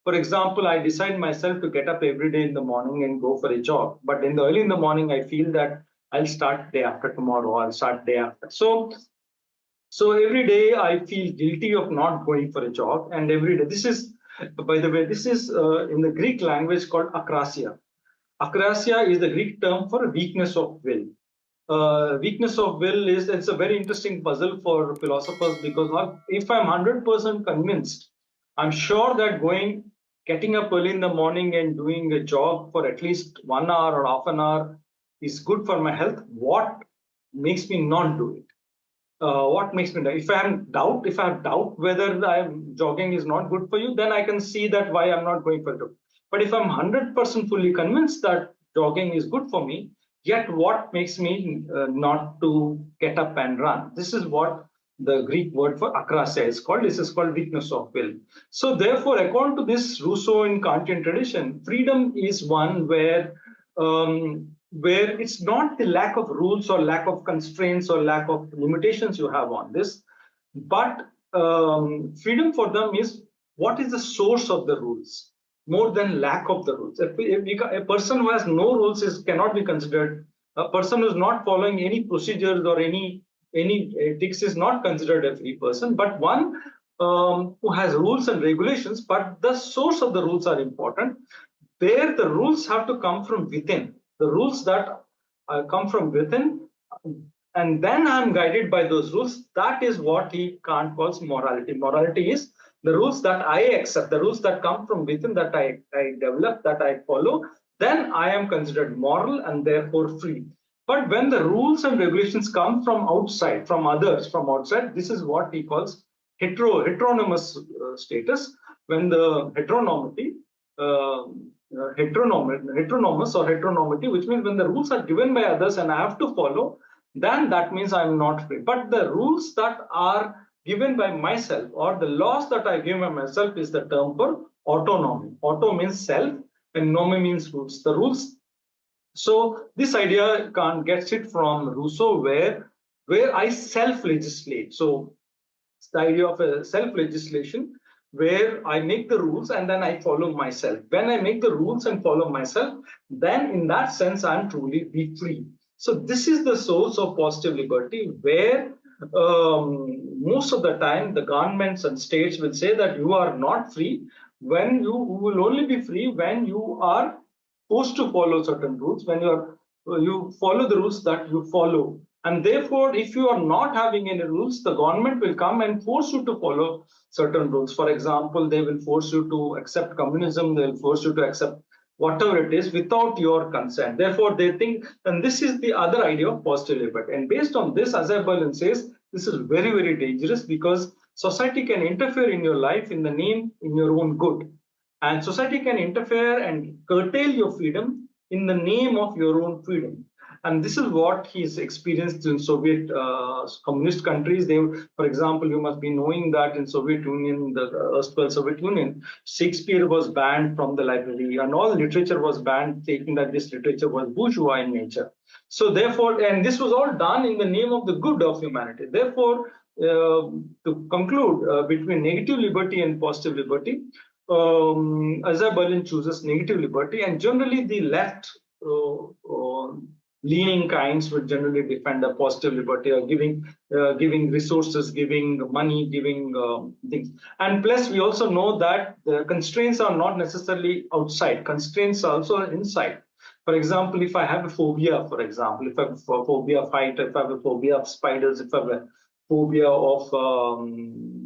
For example, I decide myself to get up every day in the morning and go for a jog. But in the early in the morning, I feel that I'll start day after tomorrow. I'll start day after. So every day I feel guilty of not going for a jog. And every day, this is, by the way, this is in the Greek language called akrasia. Akrasia is the Greek term for weakness of will. Weakness of will it's a very interesting puzzle for philosophers, because if I'm 100% convinced, I'm sure that getting up early in the morning and doing a jog for at least 1 hour or half an hour is good for my health. What makes me not do it? What makes me if I have doubt whether jogging is not good for you, then I can see that why I'm not going for it. But if I'm 100% fully convinced that jogging is good for me, yet what makes me not to get up and run? This is what the Greek word for akrasia is called. This is called weakness of will. So therefore, according to this Rousseau and Kantian tradition, freedom is one where it's not the lack of rules or lack of constraints or lack of limitations you have on this, but freedom for them is what is the source of the rules more than lack of the rules. A person who has no rules cannot be considered. A person who is not following any procedures or any ethics is not considered a free person, but one who has rules and regulations, but the source of the rules are important. There, the rules have to come from within. The rules that come from within, and then I'm guided by those rules. That is what Kant calls morality. Morality is the rules that I accept, the rules that come from within, that I develop, that I follow. Then I am considered moral and therefore free. But when the rules and regulations come from outside, from others, from outside, this is what he calls heteronomous status. When the heteronomous or heteronomity, which means when the rules are given by others and I have to follow, then that means I'm not free. But the rules that are given by myself, or the laws that I give by myself, is the term for autonomy. Auto means self and nome means rules. The rules. So this idea gets it from Rousseau, where I self-legislate. So it's the idea of a self-legislation, where I make the rules and then I follow myself. When I make the rules and follow myself, then in that sense, I'm truly be free. So this is the source of positive liberty, where most of the time the governments and states will say that you are not free. When you will only be free when you are forced to follow certain rules, when you follow the rules that you follow. And therefore, if you are not having any rules, the government will come and force you to follow certain rules. For example, they will force you to accept communism, they will force you to accept whatever it is without your consent. Therefore, they think, and this is the other idea of positive liberty. And based on this, as Berlin says, this is very, very dangerous, because society can interfere in your life in your own good. And society can interfere and curtail your freedom in the name of your own freedom. And this is what he's experienced in Soviet communist countries. For example, you must be knowing that in Soviet Union, the erstwhile Soviet Union, Shakespeare was banned from the library, and all literature was banned, taking that this literature was bourgeois in nature. So therefore, and this was all done in the name of the good of humanity. Therefore, to conclude, between negative liberty and positive liberty, Berlin chooses negative liberty, and generally the left leaning kinds would generally defend a positive liberty, or giving resources, giving money, giving things. And plus, we also know that the constraints are not necessarily outside. Constraints are also inside. For example, if I have a phobia, for example, if I have a phobia of height, if I have a phobia of spiders, if I have a phobia of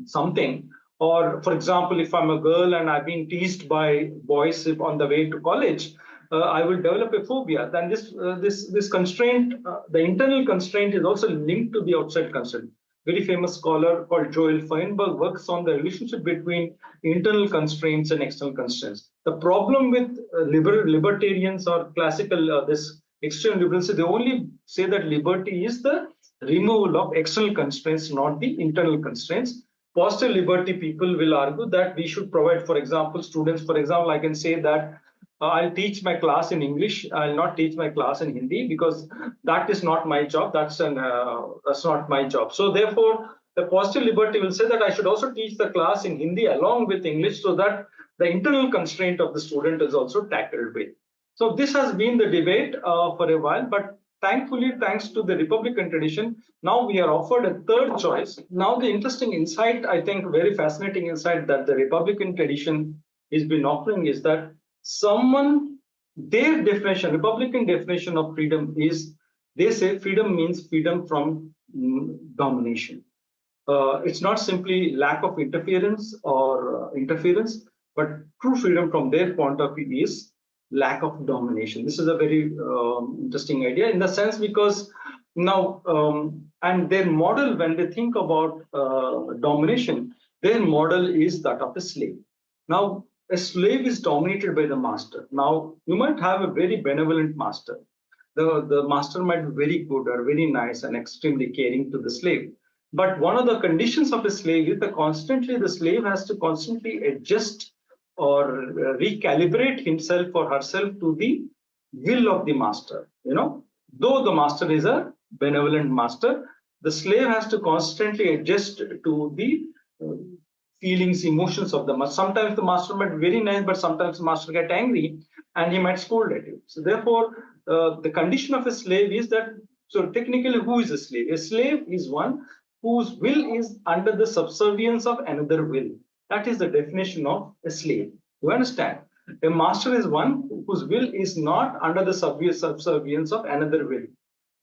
something, or for example, if I'm a girl and I've been teased by boys on the way to college, I will develop a phobia. Then this constraint, the internal constraint, is also linked to the outside constraint. very famous scholar called Joel Feinberg works on the relationship between internal constraints and external constraints. The problem with libertarians or classical, this extreme liberals, they only say that liberty is the removal of external constraints, not the internal constraints. Positive liberty people will argue that we should provide, for example, students, for example, I can say that I'll teach my class in English. I'll not teach my class in Hindi because that is not my job. That's not my job. So therefore, the positive liberty will say that I should also teach the class in Hindi along with English so that the internal constraint of the student is also tackled with. So this has been the debate for a while, but thankfully, thanks to the Republican tradition, now we are offered a third choice. Now the interesting insight, I think very fascinating insight that the Republican tradition has been offering is that their definition, Republican definition of freedom is, they say freedom means freedom from domination. It's not simply lack of interference or interference, but true freedom from their point of view is lack of domination. This is a very interesting idea in the sense because now, and their model, when they think about domination, their model is that of a slave. Now, a slave is dominated by the master. Now, you might have a very benevolent master. The master might be very good or very nice and extremely caring to the slave. But one of the conditions of a slave is that the slave has to constantly adjust or recalibrate himself or herself to the will of the master. Though the master is a benevolent master, the slave has to constantly adjust to the feelings, emotions of the master. Sometimes the master might be very nice, but sometimes the master get angry and he might scold at you. So therefore, the condition of a slave is that, so technically who is a slave? A slave is one whose will is under the subservience of another will. That is the definition of a slave. You understand? A master is one whose will is not under the subservience of another will.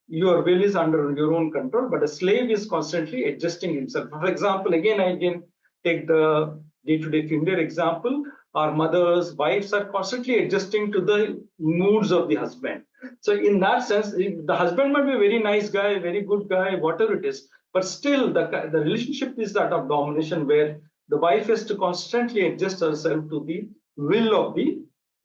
Your will is under your own control, but a slave is constantly adjusting himself. For example, again, take the day-to-day familiar example. Our mothers, wives are constantly adjusting to the moods of the husband. So in that sense, the husband might be a very nice guy, very good guy, whatever it is, but still the relationship is that of domination where the wife has to constantly adjust herself to the will of the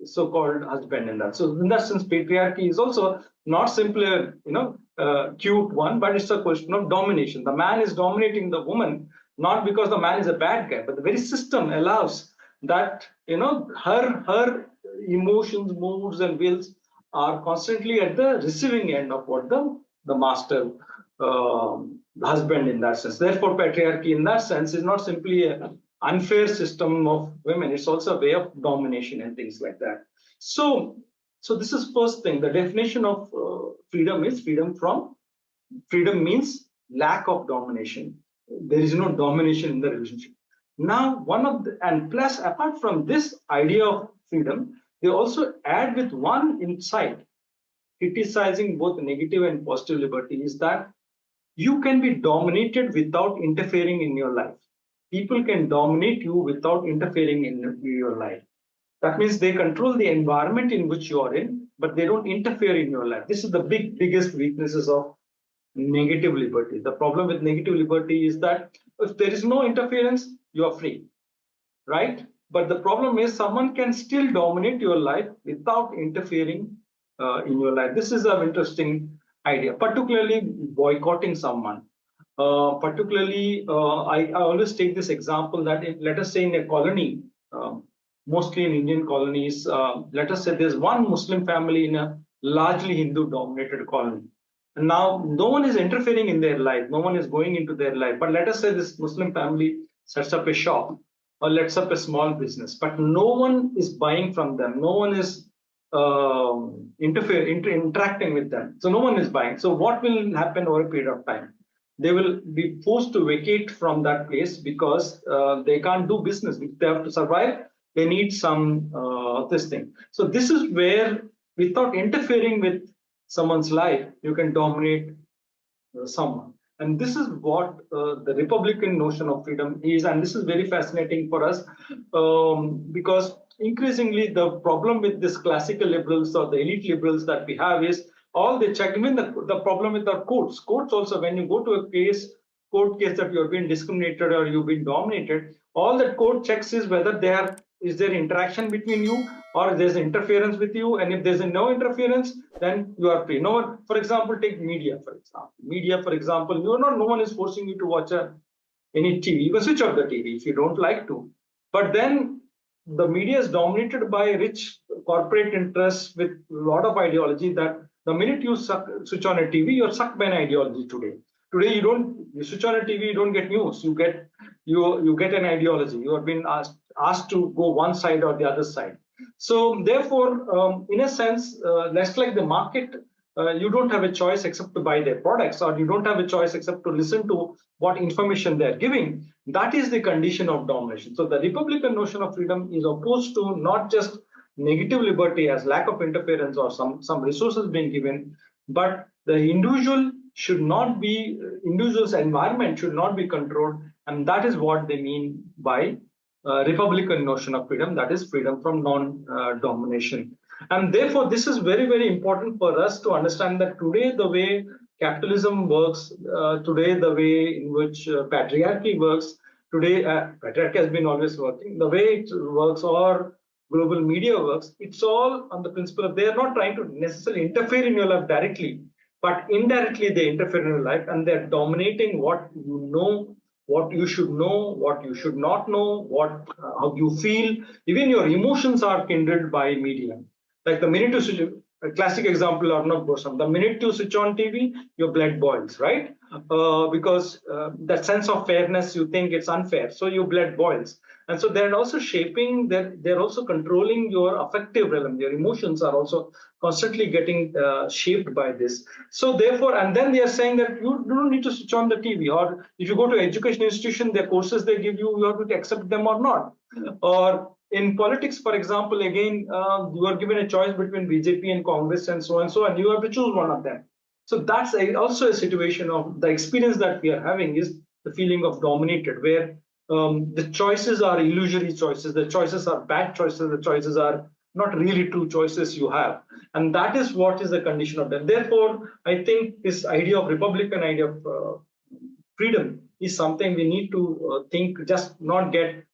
so-called husband in that. So in that sense, patriarchy is also not simply a cute one, but it's a question of domination. The man is dominating the woman, not because the man is a bad guy, but the very system allows that her emotions, moods, and wills are constantly at the receiving end of what the master, the husband in that sense. Therefore, patriarchy in that sense is not simply an unfair system of women, it's also a way of domination and things like that. So this is first thing. The definition of freedom is freedom means lack of domination. There is no domination in the relationship. Now, and plus apart from this idea of freedom, they also add with one insight, criticizing both negative and positive liberty, is that you can be dominated without interfering in your life. People can dominate you without interfering in your life. That means they control the environment in which you are in, but they don't interfere in your life. This is the biggest weaknesses of negative liberty. The problem with negative liberty is that if there is no interference, you are free, right? But the problem is someone can still dominate your life without interfering in your life. This is an interesting idea, particularly boycotting someone. I always take this example that let us say in a colony, mostly in Indian colonies, let us say there's one Muslim family in a largely Hindu-dominated colony. And now no one is interfering in their life, no one is going into their life. But let us say this Muslim family sets up a shop or sets up a small business, but no one is buying from them, no one is interacting with them. So no one is buying. So what will happen over a period of time? They will be forced to vacate from that place because they can't do business. If they have to survive, they need some this thing. So this is where, without interfering with someone's life, you can dominate someone. And this is what the Republican notion of freedom is. And this is very fascinating for us because increasingly the problem with this classical liberals or the elite liberals that we have is all they check. Even the problem with our courts also, when you go to a case court case that you're being discriminated or you've been dominated, all that court checks is whether is there interaction between you or there's interference with you. And if there's no interference, then you are free. No one, for example, take media, for example. Media, for example, no one is forcing you to watch any TV. You can switch off the TV if you don't like to. But then the media is dominated by rich corporate interests with a lot of ideology that the minute you switch on a TV, you're sucked by an ideology today. Today, you switch on a TV, you don't get news. You get an ideology. You have been asked to go one side or the other side. So therefore, in a sense, less like the market, you don't have a choice except to buy their products, or you don't have a choice except to listen to what information they're giving. That is the condition of domination. So the Republican notion of freedom is opposed to not just negative liberty as lack of interference or some resources being given, but the individual's environment should not be controlled. And that is what they mean by Republican notion of freedom, that is freedom from non-domination. And therefore, this is very, very important for us to understand that today, the way capitalism works, today, the way in which patriarchy works, today, patriarchy has been always working, the way it works or global media works, it's all on the principle of they are not trying to necessarily interfere in your life directly, but indirectly they interfere in your life, and they're dominating what you know, what you should know, what you should not know, how you feel. Even your emotions are kindled by media. Like the minute you switch, a classic example, Arnab Goswami, the minute you switch on TV, your blood boils, right? Because that sense of fairness, you think it's unfair, so your blood boils. And so they're also shaping, they're also controlling your affective realm. Your emotions are also constantly getting shaped by this. So therefore, and then they are saying that you don't need to switch on the TV, or if you go to education institution, the courses they give you, you have to accept them or not. Or in politics, for example, again, you are given a choice between BJP and Congress and so, and you have to choose one of them. So that's also a situation of the experience that we are having is the feeling of dominated, where the choices are illusory choices, the choices are bad choices, the choices are not really true choices you have. And that is what is the condition of them. Therefore, I think this idea of Republican idea of freedom is something we need to think, just not get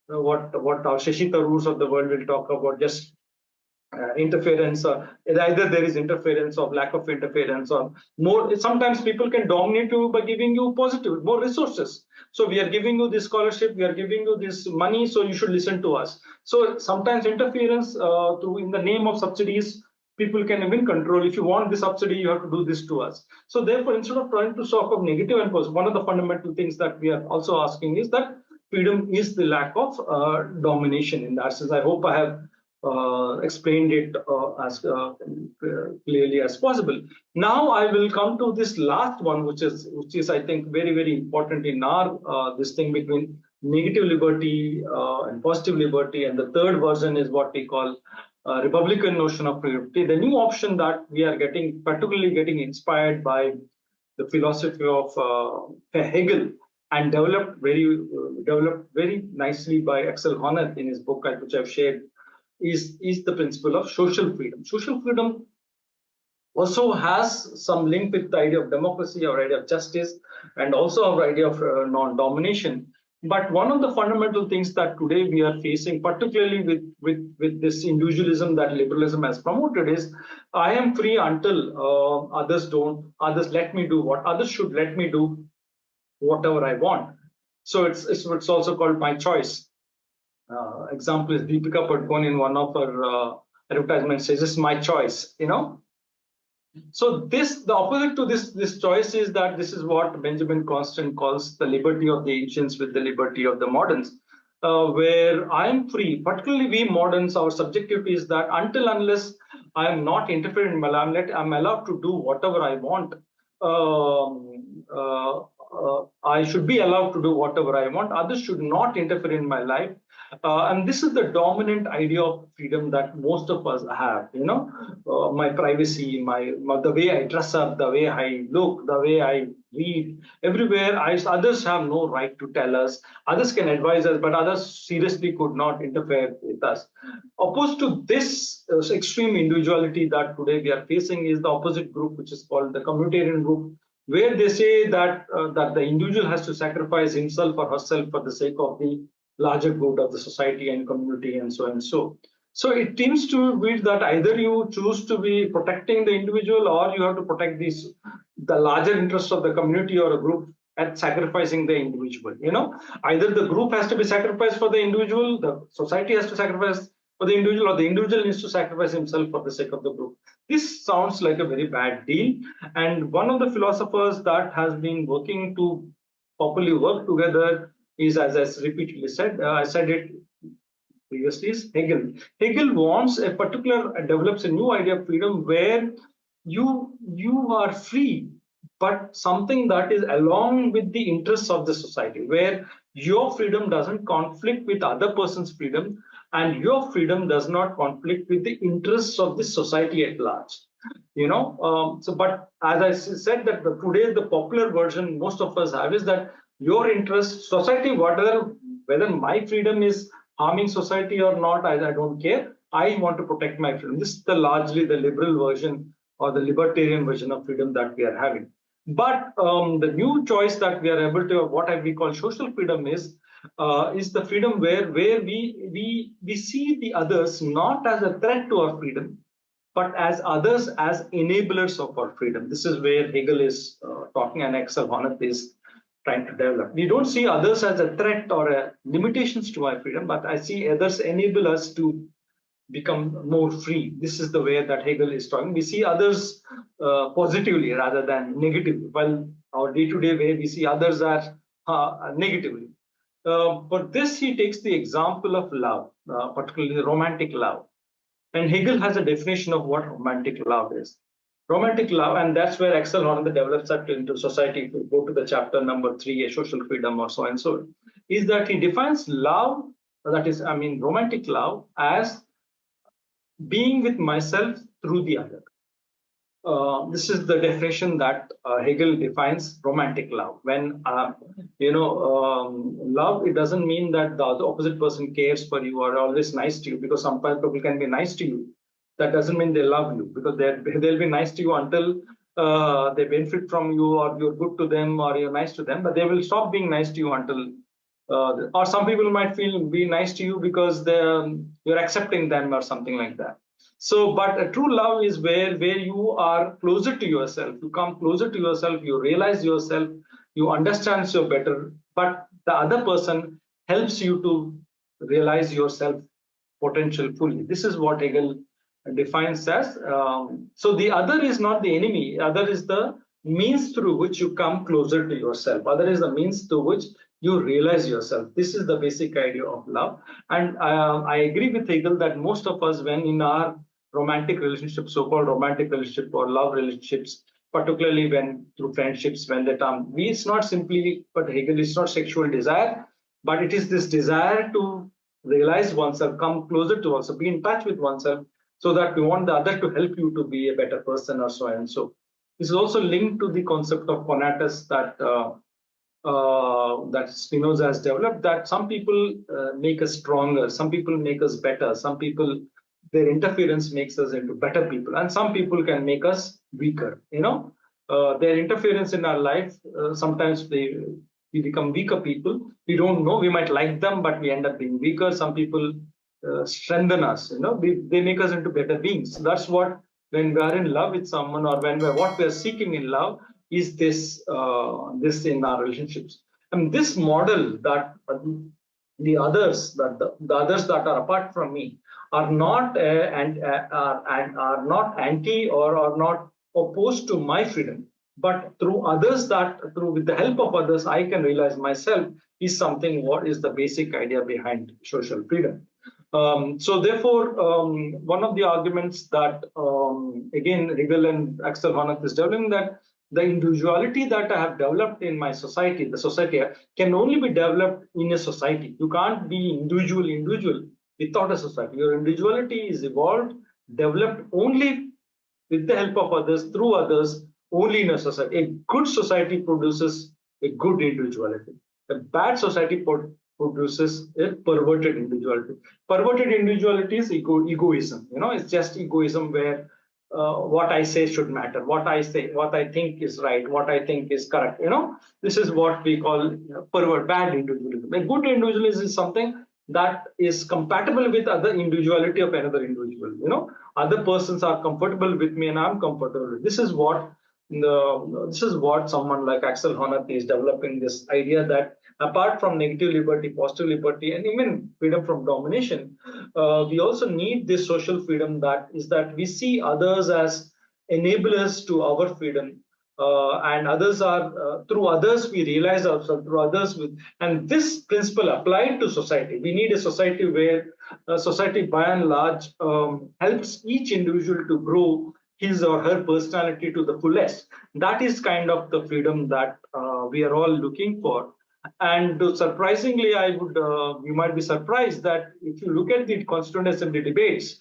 what our Shashi Tharoors of the world will talk about, just interference, or either there is interference or lack of interference, or more. Sometimes people can dominate you by giving you positive, more resources. So we are giving you this scholarship, we are giving you this money, so you should listen to us. So sometimes interference in the name of subsidies, people can even control. If you want this subsidy, you have to do this to us. So therefore, instead of trying to talk of negative and positive, one of the fundamental things that we are also asking is that freedom is the lack of domination. In that sense, I hope I have explained it as clearly as possible. Now I will come to this last one, which is I think very, very important in our this thing between negative liberty and positive liberty. And the third version is what we call Republican notion of liberty. The new option that we are particularly getting inspired by the philosophy of Hegel, and developed very nicely by Axel Honneth in his book, which I've shared, is the principle of social freedom. Social freedom also has some link with the idea of democracy, our idea of justice, and also our idea of non-domination. But one of the fundamental things that today we are facing, particularly with this individualism that liberalism has promoted, is I am free until others don't. Others let me do what others should let me do, whatever I want. So it's also called my choice. Example is Deepika Padukone in one of her advertisements says, "This is my choice," So the opposite to this choice is that this is what Benjamin Constant calls the liberty of the ancients with the liberty of the moderns, where I am free. Particularly we moderns, our subjectivity is that unless I am not interfering in my life, I'm allowed to do whatever I want. I should be allowed to do whatever I want. Others should not interfere in my life. And this is the dominant idea of freedom that most of us have. My privacy, the way I dress up, the way I look, the way I read, everywhere. Others have no right to tell us. Others can advise us, but others seriously could not interfere with us. Opposed to this extreme individuality that today we are facing is the opposite group, which is called the communitarian group, where they say that that the individual has to sacrifice himself or herself for the sake of the larger good of the society and community and so and so. So it seems to be that either you choose to be protecting the individual or you have to protect the larger interests of the community or a group at sacrificing the individual. Either the group has to be sacrificed for the individual, the society has to sacrifice for the individual, or the individual needs to sacrifice himself for the sake of the group. This sounds like a very bad deal. And one of the philosophers that has been working to properly work together is, as I repeatedly said, I said it previously, is Hegel. Hegel develops a new idea of freedom where you are free, but something that is along with the interests of the society, where your freedom doesn't conflict with other person's freedom, and your freedom does not conflict with the interests of the society at large. But as I said, that today the popular version most of us have is that your interest, society, whether my freedom is harming society or not, I don't care. I want to protect my freedom. This is largely the liberal version or the libertarian version of freedom that we are having. But the new choice that we are able to, what we call social freedom, is the freedom where we see the others not as a threat to our freedom, but as others as enablers of our freedom. This is where Hegel is talking, and Axel Honneth is trying to develop. We don't see others as a threat or limitations to our freedom, but I see others enable us to become more free. This is the way that Hegel is talking. We see others positively rather than negatively. While our day-to-day way, we see others as negatively. For this, he takes the example of love, particularly romantic love. And Hegel has a definition of what romantic love is. Romantic love, and that's where Axel Honneth develops that into society. If you go to the chapter number 3, a social freedom or so and so, is that he defines love, that is, romantic love, as being with myself through the other. This is the definition that Hegel defines romantic love. When love, it doesn't mean that the opposite person cares for you or always nice to you, because some people can be nice to you. That doesn't mean they love you, because they'll be nice to you until they benefit from you, or you're good to them, or you're nice to them. But they will stop being nice to you until, or some people might be nice to you because you're accepting them or something like that. So, but a true love is where you are closer to yourself. You come closer to yourself. You realize yourself. You understand you better. But the other person helps you to realize yourself potential fully. This is what Hegel defines as. So the other is not the enemy. Other is the means through which you come closer to yourself. Other is the means through which you realize yourself. This is the basic idea of love. And I agree with Hegel that most of us, when in our romantic relationships, so-called romantic relationship or love relationships, particularly when through friendships, when the term, it's not simply, but Hegel, is not sexual desire, but it is this desire to realize oneself, come closer to oneself, be in touch with oneself, so that you want the other to help you to be a better person or so and so. This is also linked to the concept of conatus that Spinoza has developed, that some people make us stronger, some people make us better, some people, their interference makes us into better people, and some people can make us weaker. Their interference in our life, sometimes we become weaker people. We don't know, we might like them, but we end up being weaker. Some people strengthen us, they make us into better beings. So that's what, when we are in love with someone, or what we are seeking in love is this in our relationships. And this model that the others, that the others that are apart from me are not are not anti or are not opposed to my freedom, but through others, with the help of others, I can realize myself, is something what is the basic idea behind social freedom. So therefore, one of the arguments that again Hegel and Axel Honneth is developing, that the individuality that I have developed in my society, the society, can only be developed in a society. You can't be individual without a society. Your individuality is evolved, developed only with the help of others, through others, only in a society. A good society produces a good individuality. A bad society produces a perverted individuality. Perverted individuality is egoism. It's just egoism where what I say should matter, what I say, what I think is right, what I think is correct. This is what we call pervert, bad individualism. A good individualism is something that is compatible with other individuality of another individual. Other persons are comfortable with me and I'm comfortable with. This is what someone like Axel Honneth is developing, this idea that apart from negative liberty, positive liberty, and even freedom from domination, we also need this social freedom, that we see others as enablers to our freedom, and others are through others we realize ourselves, through others and this principle applied to society. We need a society where society by and large helps each individual to grow his or her personality to the fullest. That is kind of the freedom that we are all looking for. And surprisingly, you might be surprised that if you look at the Constituent Assembly debates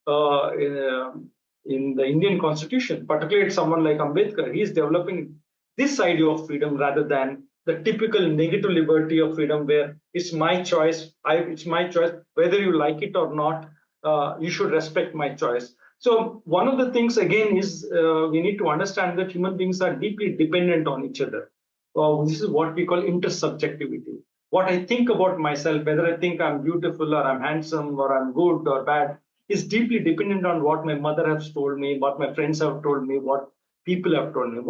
in the Indian Constitution, particularly someone like Ambedkar, he is developing this idea of freedom rather than the typical negative liberty of freedom, where it's my choice. It's my choice whether you like it or not. You should respect my choice. So one of the things again is we need to understand that human beings are deeply dependent on each other. This is what we call intersubjectivity. What I think about myself, whether I think I'm beautiful or I'm handsome or I'm good or bad, is deeply dependent on what my mother has told me, what my friends have told me, what people have told me.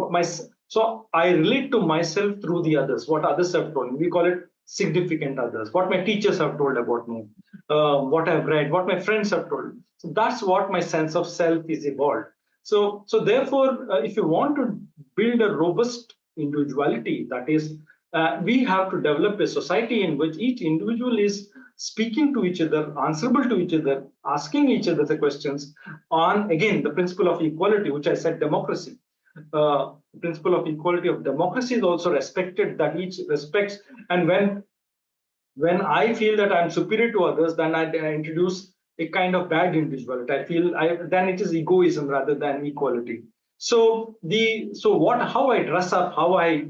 So I relate to myself through the others, what others have told me. We call it significant others, what my teachers have told about me, what I've read, what my friends have told me. So that's what my sense of self is evolved. So therefore, if you want to build a robust individuality, that is, we have to develop a society in which each individual is speaking to each other, answerable to each other, asking each other the questions on, again, the principle of equality, which I said democracy. The principle of equality of democracy is also respected, that each respects. And when I feel that I'm superior to others, then I introduce a kind of bad individuality. Then it is egoism rather than equality. So how I dress up, how I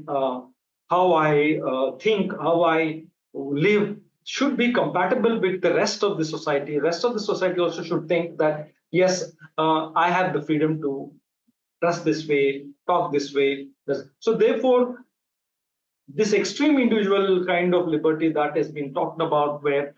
think, how I live should be compatible with the rest of the society. The rest of the society also should think that yes, I have the freedom to dress this way, talk this way. So therefore, this extreme individual kind of liberty that has been talked about, where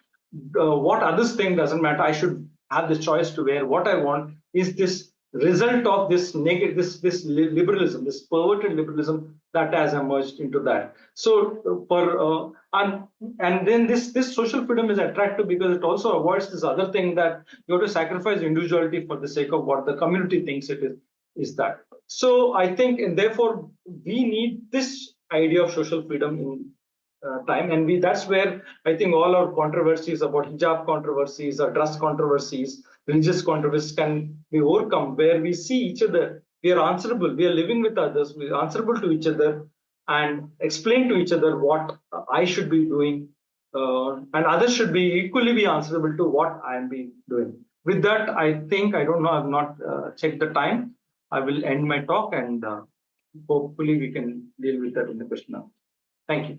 what others think doesn't matter, I should have the choice to wear what I want, is this result of this negative, this liberalism, this perverted liberalism that has emerged into that. So and then this social freedom is attractive because it also avoids this other thing, that you have to sacrifice individuality for the sake of what the community thinks it is that. So I think, and therefore we need this idea of social freedom in time, and that's where I think all our controversies about hijab controversies or dress controversies, religious controversies can be overcome, where we see each other, we are answerable, we are living with others, we are answerable to each other, and explain to each other what I should be doing, and others should be equally be answerable to what I am doing. With that, I think, I don't know, I've not checked the time. I will end my talk, and hopefully we can deal with that in the question now. Thank you.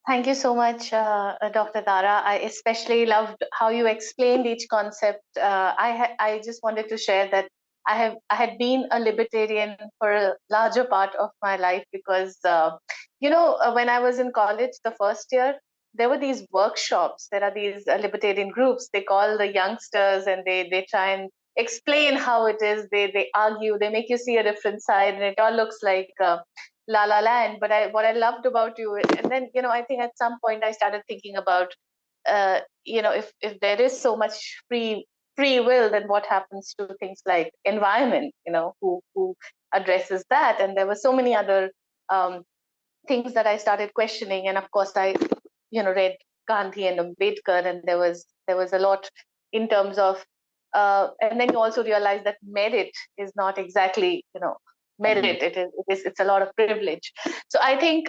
Thank you so much, Dr. Dara. I especially loved how you explained each concept. I just wanted to share that I had been a libertarian for a larger part of my life because, when I was in college, the first year, there were these workshops. There are these libertarian groups. They call the youngsters and they try and explain how it is. They argue. They make you see a different side, and it all looks like La La Land. But what I loved about you, and then I think at some point I started thinking about, if there is so much free will, then what happens to things like environment? Who addresses that? And there were so many other things that I started questioning. And of course, I read Gandhi and Ambedkar, and there was a lot in terms of, and then you also realize that merit is not exactly merit. It's a lot of privilege. So I think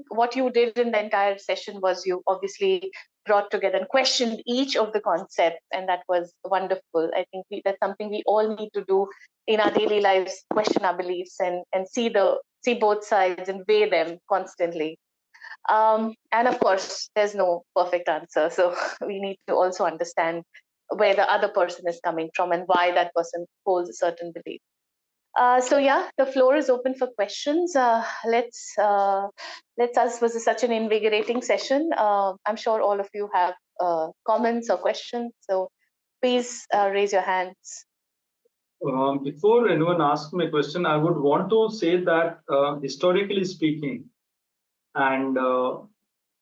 what you did in the entire session was you obviously brought together and questioned each of the concepts, and that was wonderful. I think that's something we all need to do in our daily lives: question our beliefs and see both sides and weigh them constantly. And of course, there's no perfect answer, so we need to also understand where the other person is coming from and why that person holds a certain belief. So yeah, the floor is open for questions. Let's us. Was such an invigorating session. I'm sure all of you have comments or questions. So please raise your hands. Before anyone asks me a question, I would want to say that historically speaking, and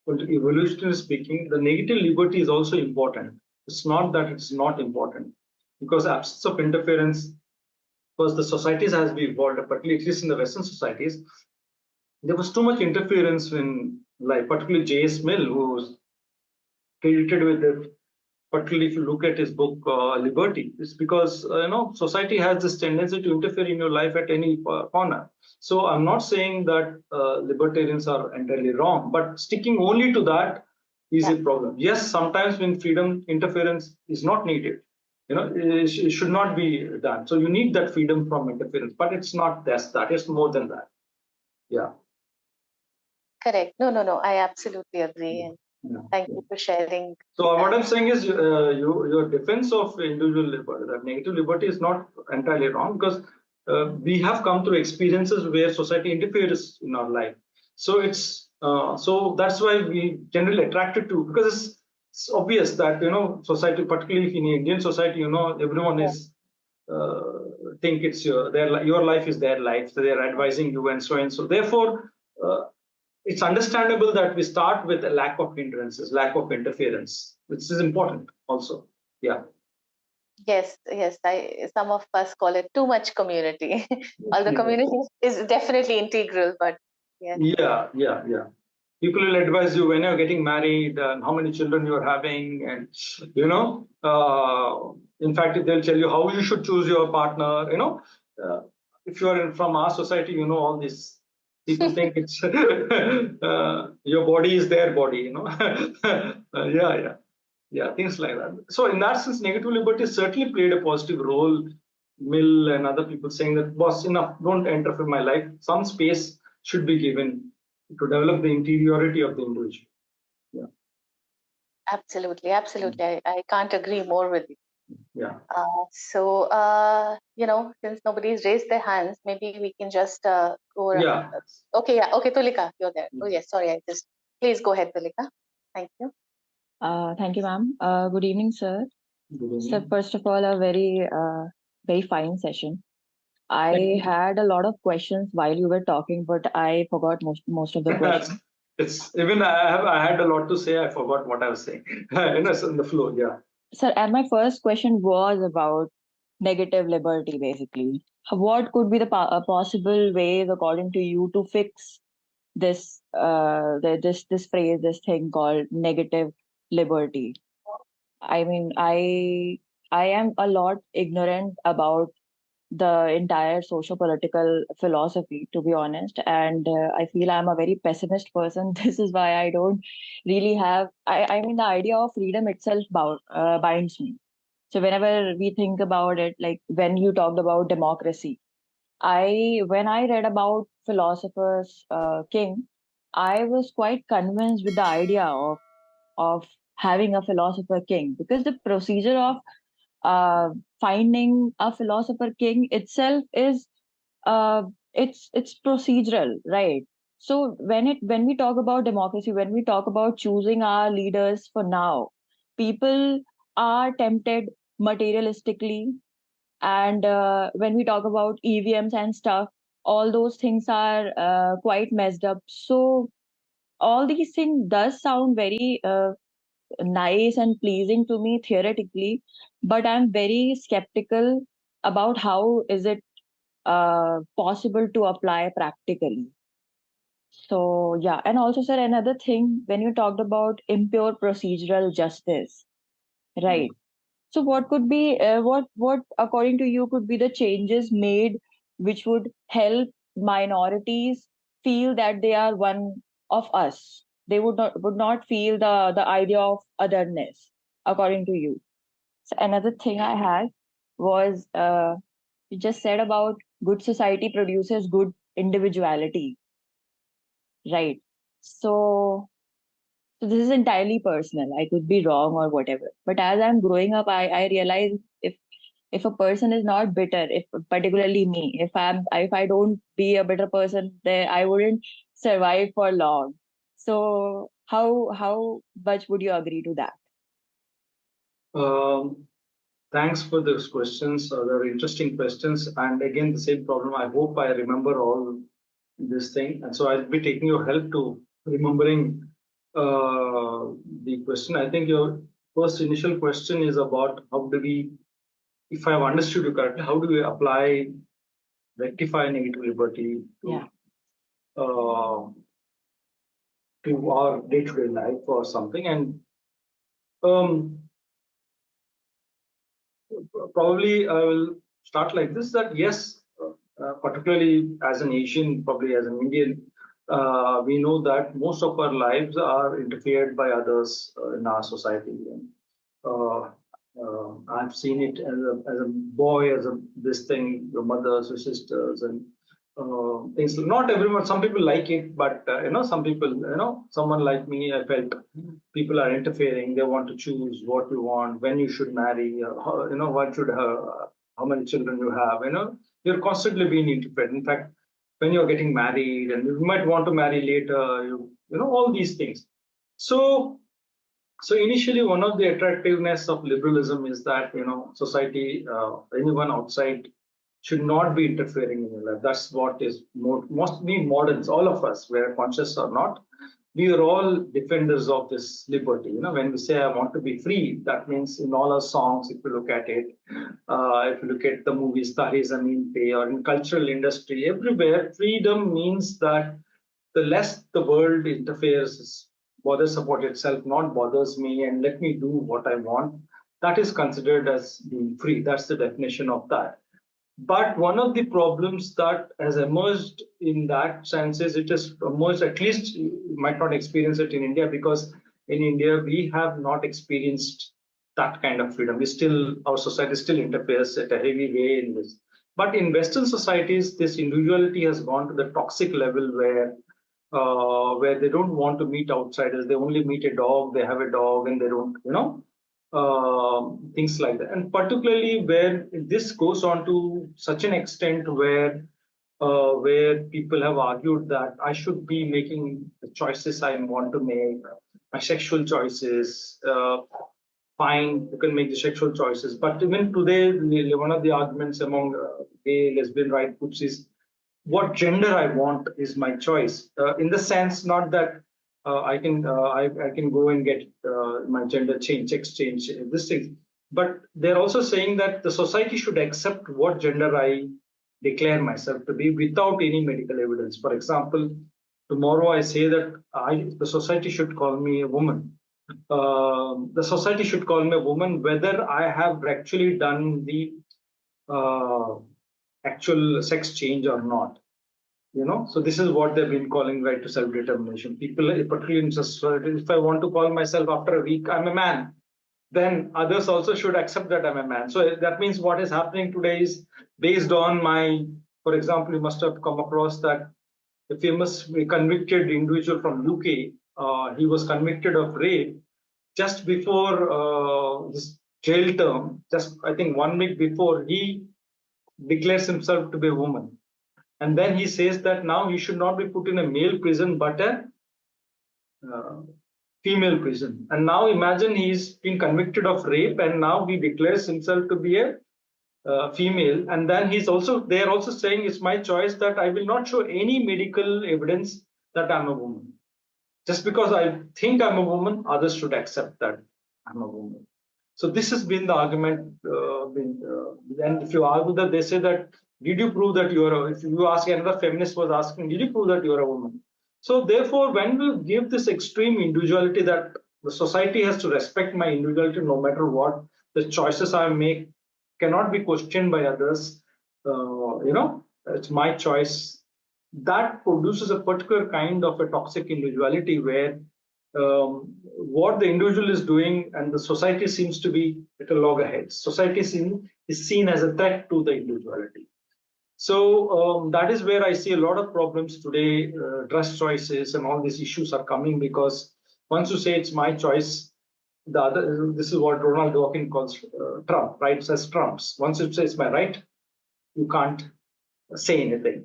evolutionarily speaking, the negative liberty is also important. It's not that it's not important, because absence of interference, because the societies has been evolved, particularly at least in the Western societies, there was too much interference in life, particularly J.S. Mill, who was credited with it. Particularly if you look at his book Liberty, it's because society has this tendency to interfere in your life at any corner. So I'm not saying that libertarians are entirely wrong, but sticking only to that is a problem. Yes, sometimes when freedom interference is not needed, it should not be done. So you need that freedom from interference, but it's not just that. It's more than that. Yeah. Correct. No. I absolutely agree. And thank you for sharing. So what I'm saying is your defense of individual liberty, that negative liberty, is not entirely wrong, because we have come through experiences where society interferes in our life. So it's so that's why we generally attracted to, because it's obvious that society, particularly in Indian society, everyone is think it's your life is their life, so they're advising you and so on. So therefore. It's understandable that we start with a lack of hindrances, lack of interference, which is important also. Yeah. Yes. Some of us call it too much community. Although community is definitely integral, but yeah. Yeah. People will advise you when you're getting married and how many children you're having, and in fact, they'll tell you how you should choose your partner. If you're from our society, all this. People think it's your body is their body, yeah, things like that. So in that sense, negative liberty certainly played a positive role. Mill and other people saying that, boss, enough, don't interfere in my life. Some space should be given to develop the interiority of the individual. Yeah. Absolutely. I can't agree more with you. Yeah. So since nobody's raised their hands, maybe we can just go around. Yeah. Okay, Tulika, you're there. Oh yes, sorry, please go ahead, Tulika. Thank you. Thank you, ma'am. Good evening, sir. Good evening. So first of all, a very fine session. I had a lot of questions while you were talking, but I forgot most of the questions. It's even I had a lot to say. I forgot what I was saying. In the flow, yeah. Sir, and my first question was about negative liberty, basically. What could be the possible ways, according to you, to fix this this phrase, this thing called negative liberty? I mean, I am a lot ignorant about the entire socio-political philosophy, to be honest, and I feel I'm a very pessimist person. This is why I don't really have. I mean, the idea of freedom itself binds me. So whenever we think about it, like when you talked about democracy, when I read about philosophers King, I was quite convinced with the idea of having a philosopher king, because the procedure of finding a philosopher king itself is it's procedural, right? So when we talk about democracy, when we talk about choosing our leaders for now, people are tempted materialistically, and when we talk about EVMs and stuff, all those things are quite messed up. So all these things does sound very nice and pleasing to me theoretically, but I'm very skeptical about how is it possible to apply practically. So yeah, and also, sir, another thing, when you talked about impure procedural justice, right? So what could be what according to you could be the changes made which would help minorities feel that they are one of us? They would not feel the idea of otherness, according to you. So another thing I had was you just said about good society produces good individuality, right? So So this is entirely personal. I could be wrong or whatever. But as I'm growing up, I realize if a person is not bitter, if particularly me, if I don't be a bitter person, then I wouldn't survive for long. So how much would you agree to that? Thanks for those questions. They're interesting questions. And again, the same problem. I hope I remember all this thing. And so I'll be taking your help to remembering the question. I think your first initial question is about how do we, if I've understood you correctly, how do we apply, rectify negative liberty to, to our day-to-day life or something? And probably I will start like this, that yes, particularly as an Asian, probably as an Indian, we know that most of our lives are interfered by others in our society. And, I've seen it as a boy, this thing, your mothers, your sisters, and things. Not everyone, some people like it, but some people, someone like me, I felt people are interfering. They want to choose what you want, when you should marry, what should how many children you have. You're constantly being interfered. In fact, when you're getting married, and you might want to marry later, all these things. So initially, one of the attractiveness of liberalism is that society, anyone outside should not be interfering in your life. That's what is mostly moderns, all of us, whether conscious or not, we are all defenders of this liberty. When we say I want to be free, that means in all our songs, if you look at it, if you look at the movies, Tare Zameen Pe, or in cultural industry, everywhere, freedom means that the less the world interferes, bothers about itself, not bothers me, and let me do what I want, that is considered as being free. That's the definition of that. But one of the problems that has emerged in that sense is it has emerged, at least you might not experience it in India, because in India we have not experienced that kind of freedom. Our society still interferes at a heavy way in this. But in Western societies, this individuality has gone to the toxic level where they don't want to meet outsiders. They only meet a dog, they have a dog, and they don't, things like that. And particularly where this goes on to such an extent where people have argued that I should be making the choices I want to make, my sexual choices. Fine, you can make the sexual choices. But even today, one of the arguments among gay, lesbian right groups is what gender I want is my choice. In the sense, not that I can go and get my gender change, exchange, this thing. But they're also saying that the society should accept what gender I declare myself to be without any medical evidence. For example, tomorrow I say that the society should call me a woman. The society should call me a woman whether I have actually done the actual sex change or not. So this is what they've been calling right to self-determination. People, particularly in society, if I want to call myself after a week, I'm a man, then others also should accept that I'm a man. So that means what is happening today is based on for example, you must have come across that the famous convicted individual from UK, he was convicted of rape just before his jail term, just I think 1 week before, he declares himself to be a woman. And then he says that now he should not be put in a male prison, but a female prison. And now imagine he's been convicted of rape, and now he declares himself to be a female. And then they're also saying it's my choice that I will not show any medical evidence that I'm a woman. Just because I think I'm a woman, others should accept that I'm a woman. So this has been the argument. And if you argue that, they say that, did you prove that if you ask, another feminist was asking, did you prove that you're a woman? So therefore, when we give this extreme individuality that the society has to respect my individuality no matter what, the choices I make cannot be questioned by others, it's my choice. That produces a particular kind of a toxic individuality where what the individual is doing and the society seems to be at a loggerheads. Society is seen as a threat to the individuality. So that is where I see a lot of problems today. Dress choices and all these issues are coming because Once you say it's my choice, the other, this is what Ronald Dworkin calls Trump, rights as trumps. Once you say it's my right, you can't say anything,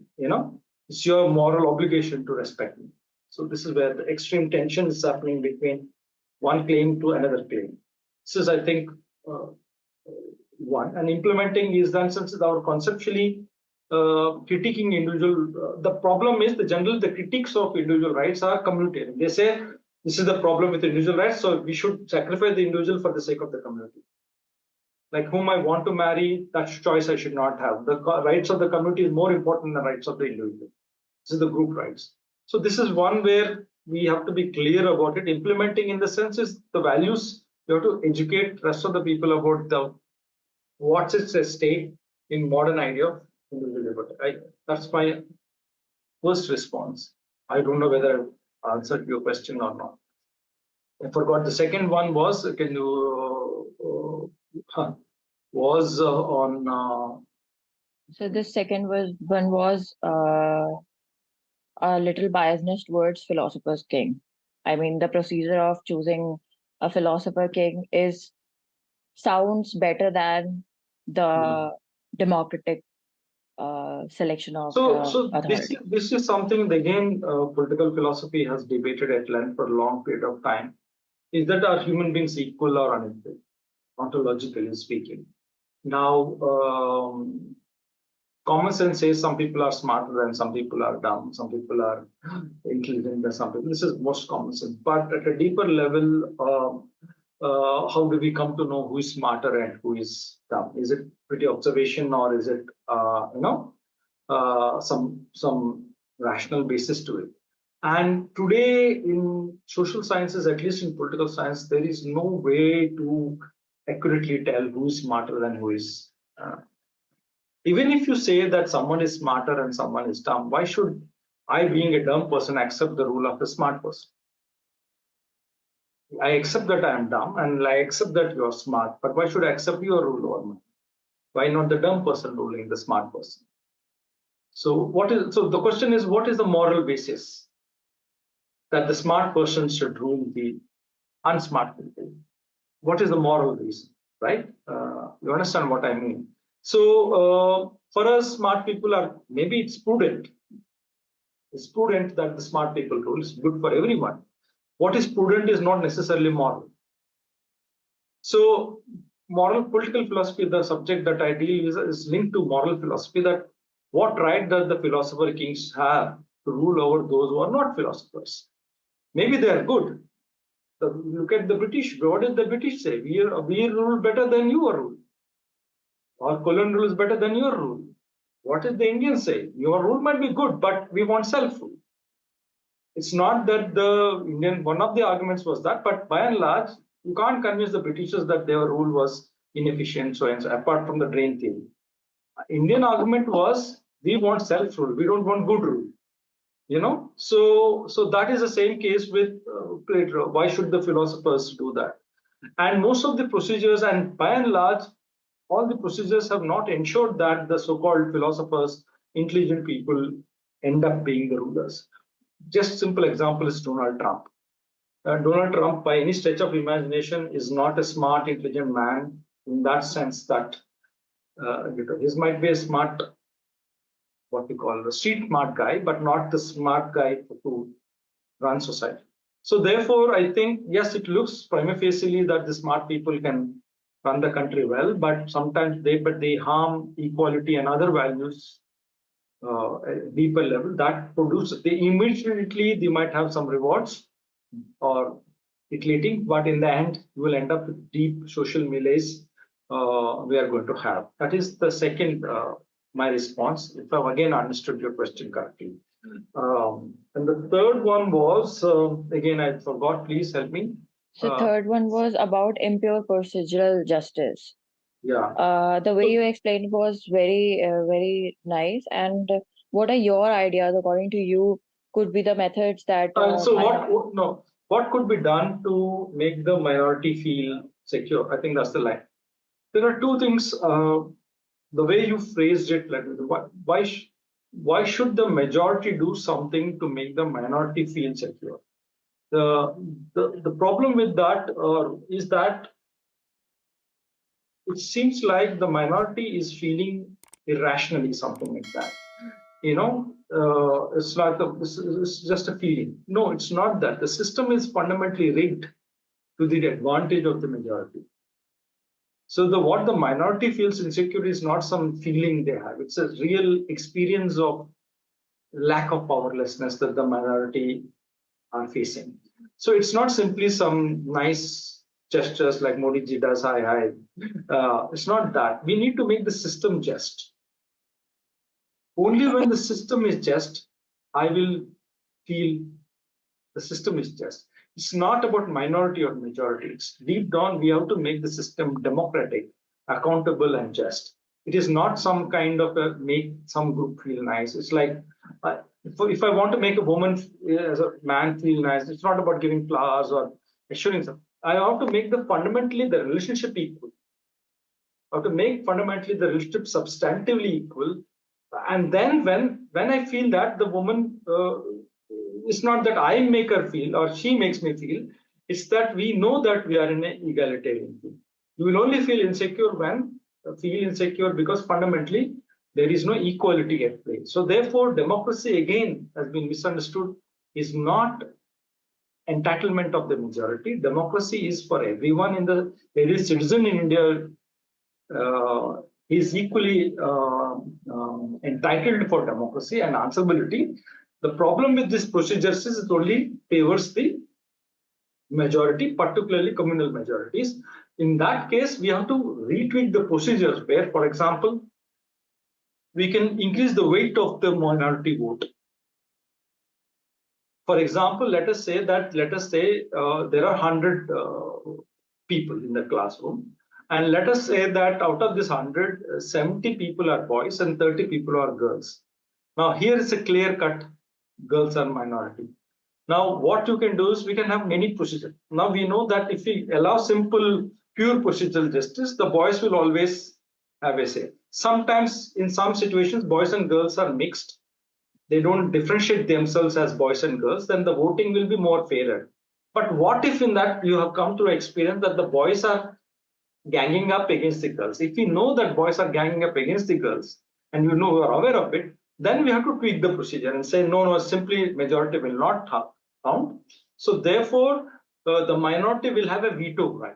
it's your moral obligation to respect me. So this is where the extreme tension is happening between one claim to another claim. This is, I think, one. And implementing is done since our conceptually critiquing individual. The problem is the critiques of individual rights are communitarian. They say this is the problem with individual rights, so we should sacrifice the individual for the sake of the community. Like whom I want to marry, that choice I should not have. The rights of the community is more important than the rights of the individual. This is the group rights. So this is one where we have to be clear about it. Implementing in the sense is the values. You have to educate rest of the people about what's its stake in modern idea of individual liberty. That's my first response. I don't know whether I answered your question or not. I forgot. The second one was, can you was on. So the second one was a little biased towards philosopher's king. I mean, the procedure of choosing a philosopher king sounds better than the democratic selection of authority. This is something again political philosophy has debated at length for a long period of time. Is that are human beings equal or unequal, ontologically speaking? Now, common sense says some people are smarter and some people are dumb, some people are intelligent and some people. This is most common sense. But at a deeper level, how do we come to know who is smarter and who is dumb? Is it pretty observation or is it some rational basis to it? And today in social sciences, at least in political science, there is no way to accurately tell who is smarter than who is. Even if you say that someone is smarter and someone is dumb, why should I, being a dumb person, accept the rule of a smart person? I accept that I am dumb and I accept that you are smart, but why should I accept your rule over me? Why not the dumb person ruling the smart person? So the question is, what is the moral basis that the smart person should rule the unsmart people? What is the moral reason, right? You understand what I mean? So for us, smart people are, maybe it's prudent. It's prudent that the smart people rule. It's good for everyone. What is prudent is not necessarily moral. So moral political philosophy, the subject that I deal with, is linked to moral philosophy, that what right does the philosopher kings have to rule over those who are not philosophers? Maybe they are good. Look at the British. What did the British say? We rule better than you are ruled. Our colonial rule is better than your rule. What did the Indians say? Your rule might be good, but we want self-rule. It's not that the Indian, one of the arguments was that, but by and large, you can't convince the Britishers that their rule was inefficient, so and so, apart from the drain theory. Indian argument was, we want self-rule, we don't want good rule. So that is the same case with Plato. Why should the philosophers do that? And most of the procedures, and by and large, all the procedures have not ensured that the so-called philosophers, intelligent people, end up being the rulers. Just simple example is Donald Trump. Donald Trump, by any stretch of imagination, is not a smart, intelligent man in that sense that he might be a smart, what we call a street smart guy, but not the smart guy to run society. So therefore, I think, yes, it looks prima facie that the smart people can run the country well, but sometimes they harm equality and other values at a deeper level that immediately they might have some rewards or titillating, but in the end you will end up with deep social melees we are going to have. That is the second my response, if I've again understood your question correctly. And the third one was, again, I forgot, please help me. So third one was about impure procedural justice. Yeah. The way you explained was very, very nice. And what are your ideas, according to you, could be the methods that... what could be done to make the minority feel secure? I think that's the line. There are two things. The way you phrased it, like, why should the majority do something to make the minority feel secure? The problem with that is that it seems like the minority is feeling irrationally, something like that. It's like it's just a feeling. No, it's not that. The system is fundamentally rigged to the advantage of the majority. So what the minority feels insecure is not some feeling they have. It's a real experience of lack of powerlessness that the minority are facing. So it's not simply some nice gestures like Modi ji does, hi, hi. It's not that. We need to make the system just. Only when the system is just, I will feel the system is just. It's not about minority or majority. It's deep down, we have to make the system democratic, accountable, and just. It is not some kind of a make some group feel nice. It's like, if I want to make a woman as a man feel nice, it's not about giving flowers or assuring something. I have to make fundamentally the relationship equal. I have to make fundamentally the relationship substantively equal. And then when I feel that the woman, it's not that I make her feel or she makes me feel, it's that we know that we are in an egalitarian field. You will only feel insecure because fundamentally there is no equality at play. So therefore, democracy again has been misunderstood, is not entitlement of the majority. Democracy is for everyone every citizen in India is equally entitled for democracy and answerability. The problem with these procedures is it only favors the majority, particularly communal majorities. In that case, we have to retweak the procedures where, for example, we can increase the weight of the minority vote. For example, let us say there are 100 people in the classroom. And let us say that out of this 100, 70 people are boys and 30 people are girls. Now, here is a clear cut, girls are minority. Now, what you can do is we can have many procedures. Now, we know that if we allow simple, pure procedural justice, the boys will always have a say. Sometimes, in some situations, boys and girls are mixed. They don't differentiate themselves as boys and girls, then the voting will be more fairer. But what if in that you have come to experience that the boys are ganging up against the girls? If we know that boys are ganging up against the girls, and you are aware of it, then we have to tweak the procedure and say, no, simply majority will not count. So therefore, the minority will have a veto right.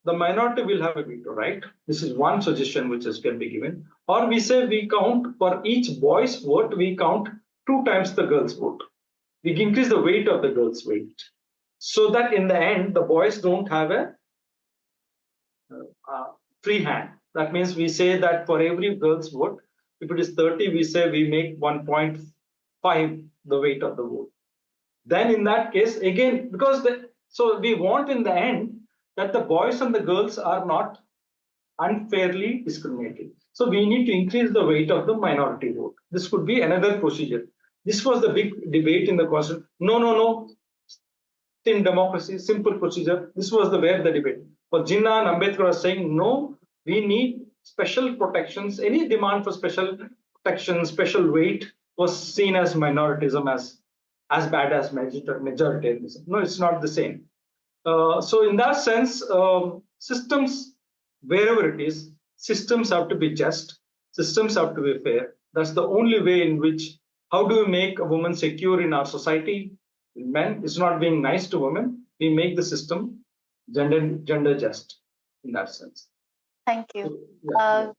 The minority will have a veto right. This is one suggestion which can be given. Or we say we count for each boy's vote, we count 2 times the girl's vote. We increase the weight of the girl's weight, so that in the end, the boys don't have a free hand. That means we say that for every girl's vote, if it is 30, we say we make 1.5 the weight of the vote. Then in that case, again, so we want in the end that the boys and the girls are not unfairly discriminated. So we need to increase the weight of the minority vote. This could be another procedure. This was the big debate in the constitution. No. In democracy, simple procedure. This was where the debate. For Jinnah and Ambedkar are saying, no, we need special protections. Any demand for special protection, special weight was seen as minoritism, as bad as majoritarianism. No, it's not the same. So in that sense, systems, wherever it is, systems have to be just, systems have to be fair. That's the only way in which, how do we make a woman secure in our society? Men, it's not being nice to women. We make the system gender just in that sense. Thank you. So,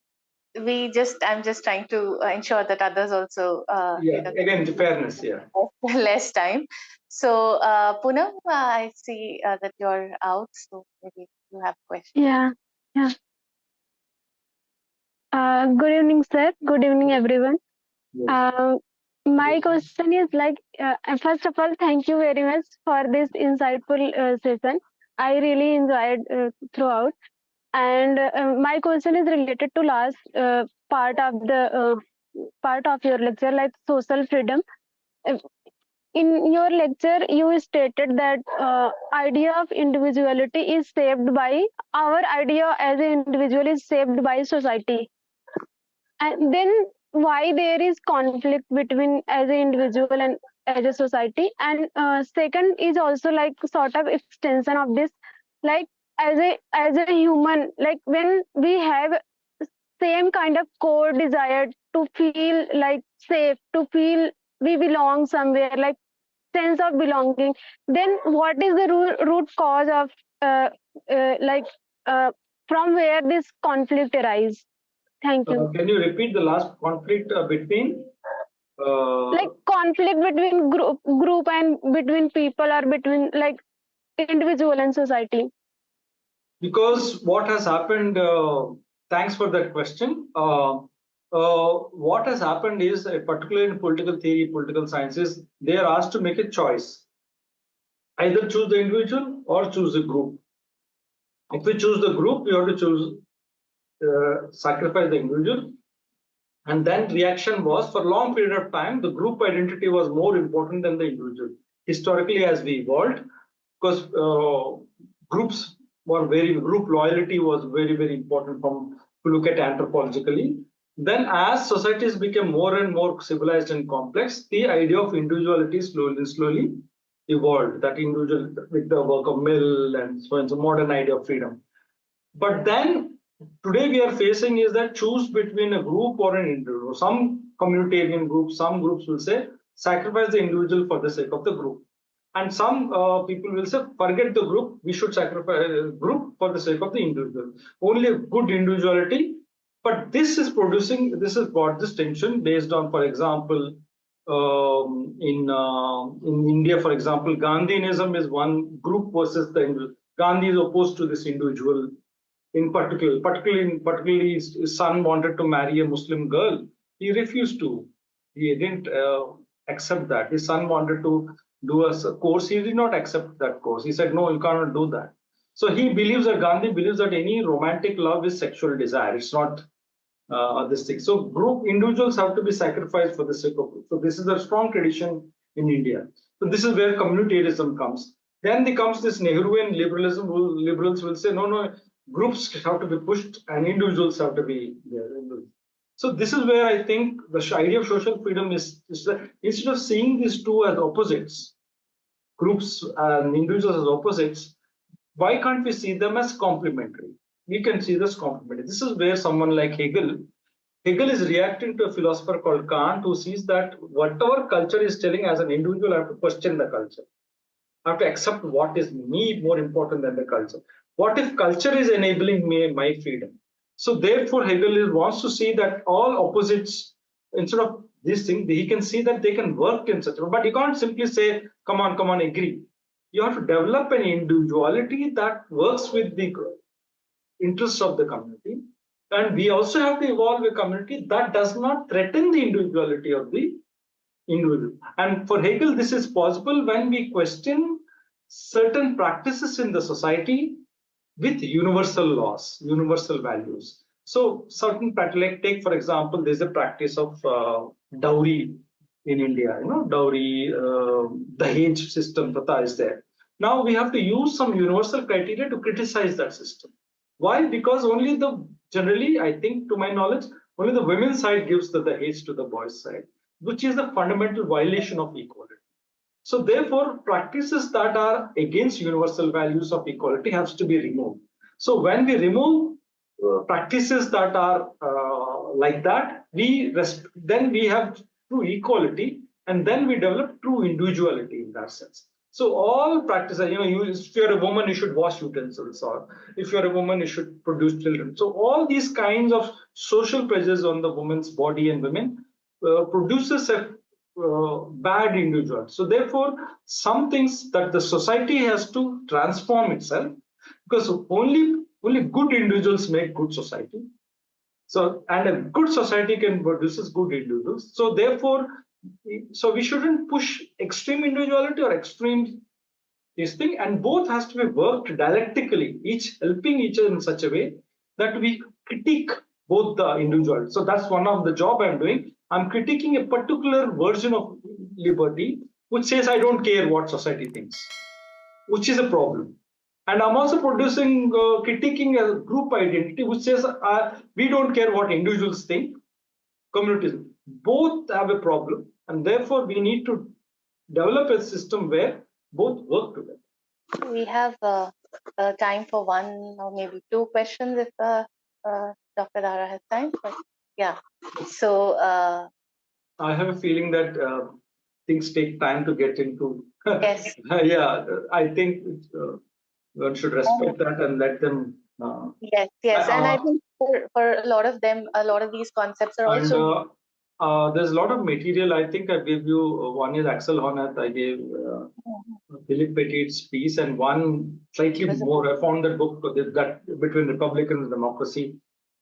yeah. I'm just trying to ensure that others also again, fairness, less time. So Poonam, I see that you're out, so maybe you have questions. Yeah. Good evening, sir. Good evening, everyone. Yes. My question is first of all, thank you very much for this insightful session. I really enjoyed throughout. And my question is related to last part of your lecture, like social freedom. In your lecture, you stated that idea of individuality is shaped by our idea as an individual is shaped by society. And then why there is conflict between as an individual and as a society. And second is also like sort of extension of this, like as a human, like when we have same kind of core desire to feel like safe, to feel we belong somewhere, like sense of belonging, then what is the root cause of like from where this conflict arise? Thank you. Can you repeat the last conflict between? Like conflict between group and between people, or between like individual and society. Because what has happened, thanks for that question. What has happened is, particularly in political theory, political sciences, they are asked to make a choice. Either choose the individual or choose a group. If we choose the group, we have to choose, sacrifice the individual. And then reaction was, for a long period of time, the group identity was more important than the individual. Historically, as we evolved, because groups were group loyalty was very, very important from, to look at anthropologically. Then as societies became more and more civilized and complex, the idea of individuality slowly evolved. That individual, with the work of Mill and so on, it's a modern idea of freedom. But then today we are facing is that choose between a group or an individual. Some communitarian groups, some groups will say sacrifice the individual for the sake of the group. And some people will say, forget the group, we should sacrifice a group for the sake of the individual. Only a good individuality. But this is producing, this has got this tension based on, for example, in India, for example, Gandhianism is one group versus the individual. Gandhi is opposed to this individual. In particularly his son wanted to marry a Muslim girl. He refused to. He didn't accept that. His son wanted to do a course. He did not accept that course. He said, no, you cannot do that. So he believes that, Gandhi believes that any romantic love is sexual desire. It's not this thing. So group individuals have to be sacrificed for the sake of group. So this is a strong tradition in India. So this is where communitarianism comes. Then there comes this Nehruvian liberalism. Liberals will say, no, groups have to be pushed and individuals have to be there. So this is where I think the idea of social freedom is that instead of seeing these two as opposites, groups and individuals as opposites, why can't we see them as complementary? We can see this complementary. This is where someone like Hegel is reacting to a philosopher called Kant, who sees that whatever culture is telling, as an individual, I have to question the culture. I have to accept what is me more important than the culture. What if culture is enabling me my freedom? So therefore, Hegel wants to see that all opposites, instead of this thing, he can see that they can work in such a way. But you can't simply say, come on, agree. You have to develop an individuality that works with the interests of the community. And we also have to evolve a community that does not threaten the individuality of the individual. And for Hegel, this is possible when we question certain practices in the society with universal laws, universal values. So certain practice, like take for example, there's a practice of dowry in India, dowry, the Dahej system, Tata is there. Now we have to use some universal criteria to criticize that system. Why? Because only generally, I think to my knowledge, only the women's side gives the Dahej to the boys' side, which is the fundamental violation of equality. So therefore, practices that are against universal values of equality has to be removed. So when we remove practices that are like that, then we have true equality, and then we develop true individuality in that sense. So all practices, if you're a woman, you should wash utensils, or if you're a woman, you should produce children. So all these kinds of social pressures on the woman's body and women produces a bad individual. So therefore, some things that the society has to transform itself, because only good individuals make good society. So, and a good society can produce good individuals. So therefore, we shouldn't push extreme individuality or extreme this thing, and both has to be worked dialectically, each helping each other in such a way that we critique both the individual. So that's one of the job I'm doing. I'm critiquing a particular version of liberty which says I don't care what society thinks, which is a problem. And I'm also critiquing a group identity which says we don't care what individuals think, communities. Both have a problem, and therefore we need to develop a system where both work together. We have time for one or maybe two questions if Dr. Dara has time. But yeah, so I have a feeling that things take time to get into. yes. Yeah, I think one should respect that and let them. Yes, and I think for a lot of them, a lot of these concepts are also. There's a lot of material. I think I gave you one is Axel Honneth. I gave Philip Petit's piece, and one slightly more. I found that book that between Republican and democracy.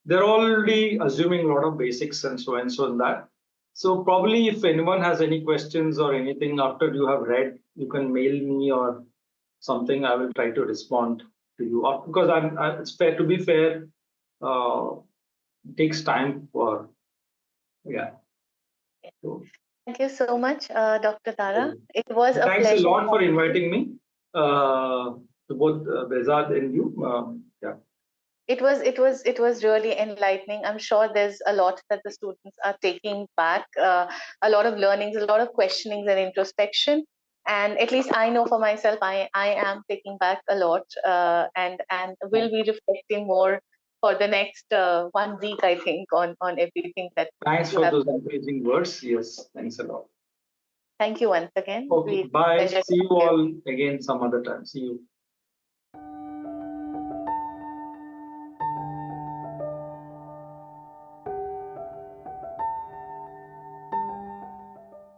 They're already assuming a lot of basics and so in that. So probably if anyone has any questions or anything after you have read, you can mail me or something. I will try to respond to you because it's fair to be fair. It takes time for So, thank you so much, Dr. Dara. It was a pleasure. Thanks a lot for inviting me to both Bezad and you. Yeah. It was really enlightening. I'm sure there's a lot that the students are taking back, a lot of learnings, a lot of questionings and introspection. And at least I know for myself, I am taking back a lot, and will be reflecting more for the next 1 week, I think, on everything that. Thanks for those encouraging words. Yes, thanks a lot. Thank you once again. Okay, bye. See you all again some other time. See you.